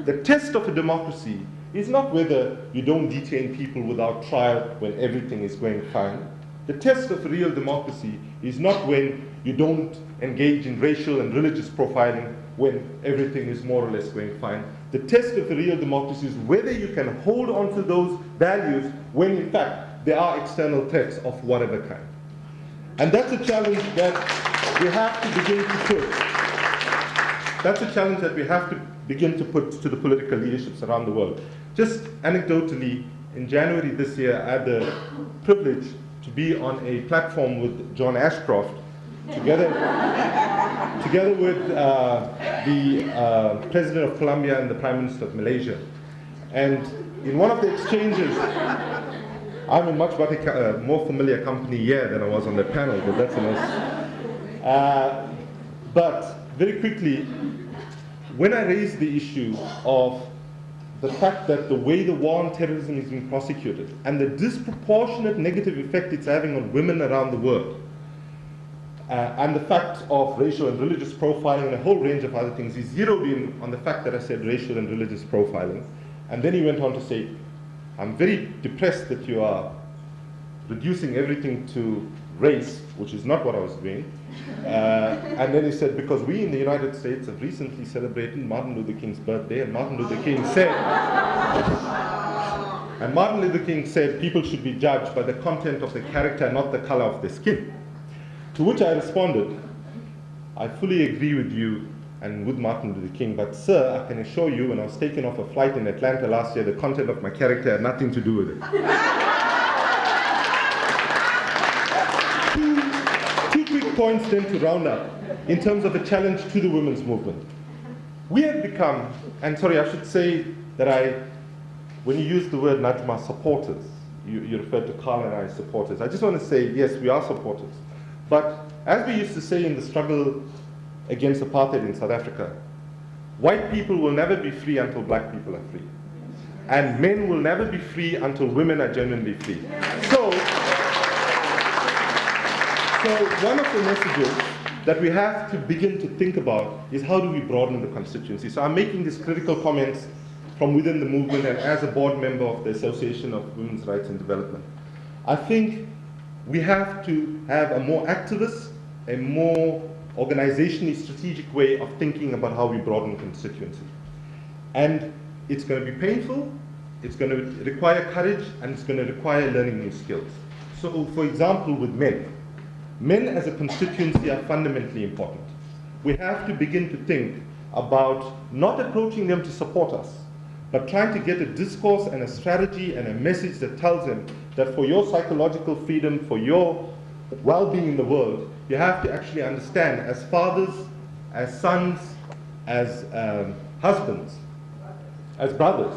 the test of a democracy is not whether you don't detain people without trial when everything is going fine. The test of real democracy is not when you don't engage in racial and religious profiling when everything is more or less going fine. The test of a real democracy is whether you can hold on to those values when in fact there are external threats of whatever kind. And that's a challenge that we have to begin to put. That's a challenge that we have to begin to put to the political leaderships around the world. Just anecdotally, in January this year, I had the privilege to be on a platform with John Ashcroft, together with the President of Colombia and the Prime Minister of Malaysia. And in one of the exchanges, I'm in much more familiar company here than I was on the panel, but that's enough. But very quickly, when I raised the issue of the fact that the way the war on terrorism is being prosecuted and the disproportionate negative effect it's having on women around the world, and the fact of racial and religious profiling and a whole range of other things, he zeroed in on the fact that I said racial and religious profiling. And then he went on to say, I'm very depressed that you are reducing everything to race, which is not what I was doing. And then he said, because we in the United States have recently celebrated Martin Luther King's birthday, and Martin Luther King said, people should be judged by the content of the character, not the color of their skin. To which I responded, I fully agree with you and with Martin Luther King, but sir, I can assure you, when I was taken off a flight in Atlanta last year, the content of my character had nothing to do with it. points then to round up in terms of a challenge to the women's movement. We have become, and sorry, I should say that when you use the word Najma, supporters, you referred to Carl and I as supporters. I just want to say, yes, we are supporters. But as we used to say in the struggle against apartheid in South Africa, white people will never be free until black people are free. And men will never be free until women are genuinely free. So one of the messages that we have to begin to think about is how do we broaden the constituency. So I'm making these critical comments from within the movement and as a board member of the Association of Women's Rights and Development. I think we have to have a more activist, a more organizationally strategic way of thinking about how we broaden constituency. And it's going to be painful, it's going to require courage, and it's going to require learning new skills. So, for example, with men as a constituency are fundamentally important. We have to begin to think about not approaching them to support us, but trying to get a discourse and a strategy and a message that tells them that for your psychological freedom, for your well-being in the world, you have to actually understand as fathers, as sons, as husbands, as brothers,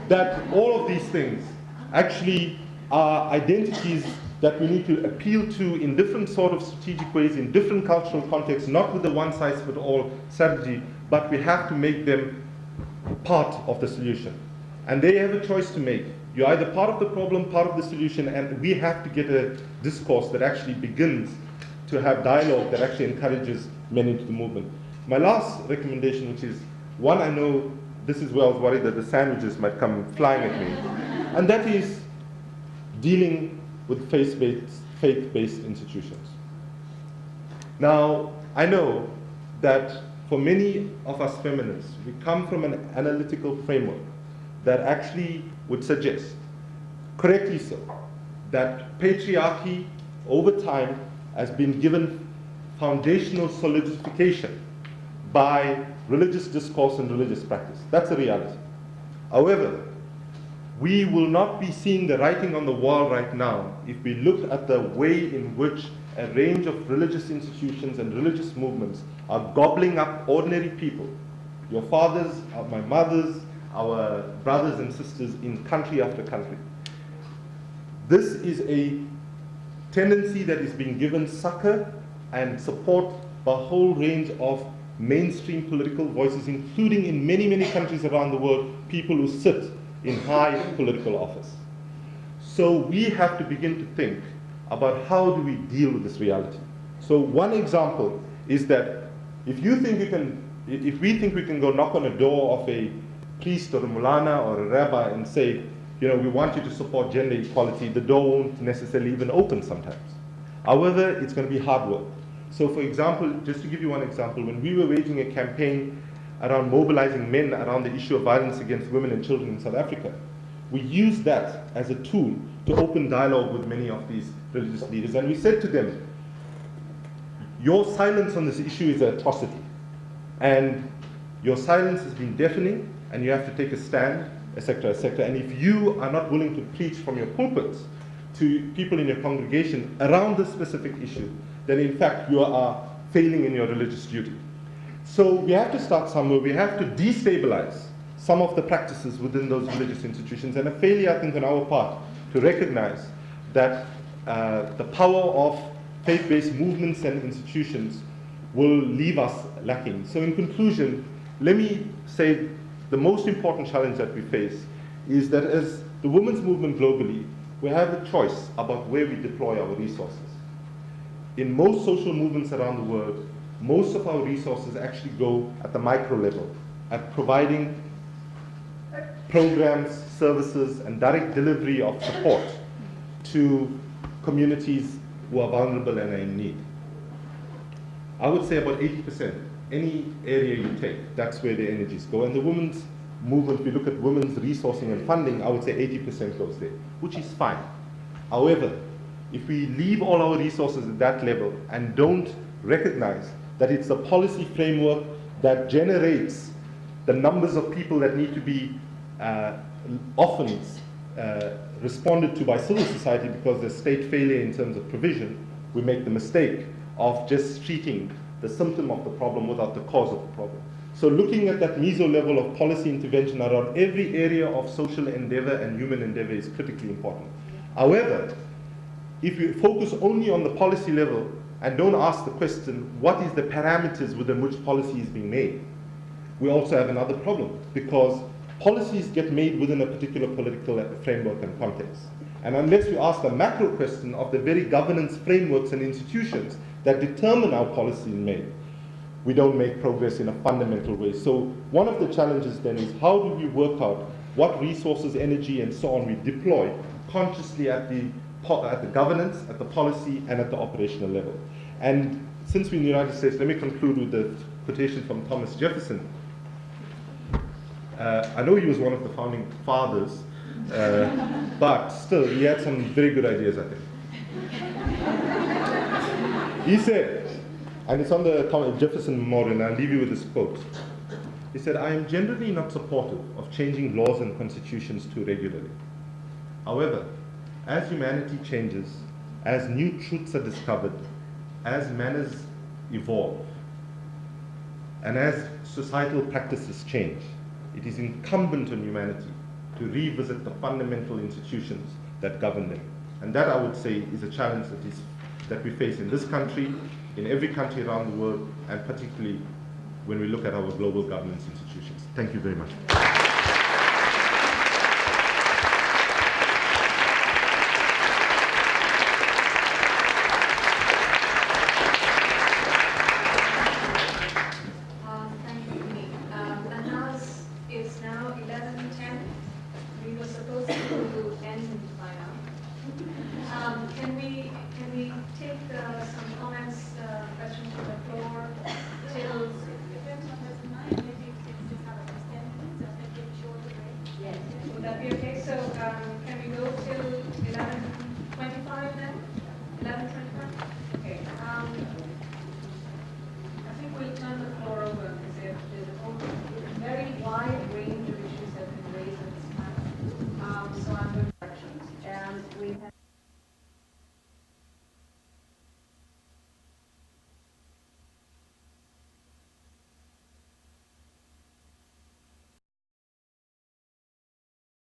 that all of these things actually are identities that we need to appeal to in different sort of strategic ways, in different cultural contexts, not with a one-size-fits-all strategy, but we have to make them part of the solution. And they have a choice to make. You're either part of the problem, part of the solution, and we have to get a discourse that actually begins to have dialogue that actually encourages men into the movement. My last recommendation, which is one I know this is where I was worried that the sandwiches might come flying at me, and that is dealing with faith-based institutions. Now, I know that for many of us feminists, we come from an analytical framework that actually would suggest, correctly so, that patriarchy over time has been given foundational solidification by religious discourse and religious practice. That's a reality. However, we will not be seeing the writing on the wall right now if we look at the way in which a range of religious institutions and religious movements are gobbling up ordinary people, your fathers, my mothers, our brothers and sisters in country after country. This is a tendency that is being given succor and support by a whole range of mainstream political voices, including in many, many countries around the world, people who sit in high political office. So we have to begin to think about how do we deal with this reality. So one example is that if we think we can go knock on a door of a priest or a mulana or a rabbi and say, we want you to support gender equality, the door won't necessarily even open sometimes. However, it's going to be hard work. So for example, just to give you one example, when we were waging a campaign around mobilizing men around the issue of violence against women and children in South Africa, we used that as a tool to open dialogue with many of these religious leaders. And we said to them, your silence on this issue is an atrocity. And your silence has been deafening, and you have to take a stand, etc., etc. And if you are not willing to preach from your pulpits to people in your congregation around this specific issue, then in fact you are failing in your religious duty. So we have to start somewhere. We have to destabilize some of the practices within those religious institutions, and a failure, I think, on our part to recognize that the power of faith-based movements and institutions will leave us lacking. So in conclusion, let me say the most important challenge that we face is that as the women's movement globally, we have a choice about where we deploy our resources. In most social movements around the world, most of our resources actually go at the micro level, at providing programs, services, and direct delivery of support to communities who are vulnerable and are in need. I would say about 80%, any area you take, that's where the energies go. And the women's movement, if you look at women's resourcing and funding, I would say 80% goes there, which is fine. However, if we leave all our resources at that level and don't recognize that it's the policy framework that generates the numbers of people that need to be often responded to by civil society because there's state failure in terms of provision, we make the mistake of just treating the symptom of the problem without the cause of the problem. So looking at that meso level of policy intervention around every area of social endeavor and human endeavor is critically important. However, if you focus only on the policy level and don't ask the question, what is the parameters within which policy is being made? We also have another problem, because policies get made within a particular political framework and context. And unless we ask the macro question of the very governance frameworks and institutions that determine how policy is made, we don't make progress in a fundamental way. So one of the challenges then is, how do we work out what resources, energy, and so on we deploy consciously at the governance, at the policy, and at the operational level. And since we're in the United States, let me conclude with the quotation from Thomas Jefferson. I know he was one of the founding fathers, but still, he had some very good ideas, I think. He said, and it's on the Jefferson Memorial, and I'll leave you with this quote. He said, "I am generally not supportive of changing laws and constitutions too regularly. However, as humanity changes, as new truths are discovered, as manners evolve, and as societal practices change, it is incumbent on humanity to revisit the fundamental institutions that govern them." And that, I would say, is a challenge that we face in this country, in every country around the world, and particularly when we look at our global governance institutions. Thank you very much. Thank you, Kumi. Mahnaz, it's now 11:10. We were supposed to end by now. Can we take some comments, questions from the floor till? Yes. Would that be okay? So can we go till 11:25 then? 11:25.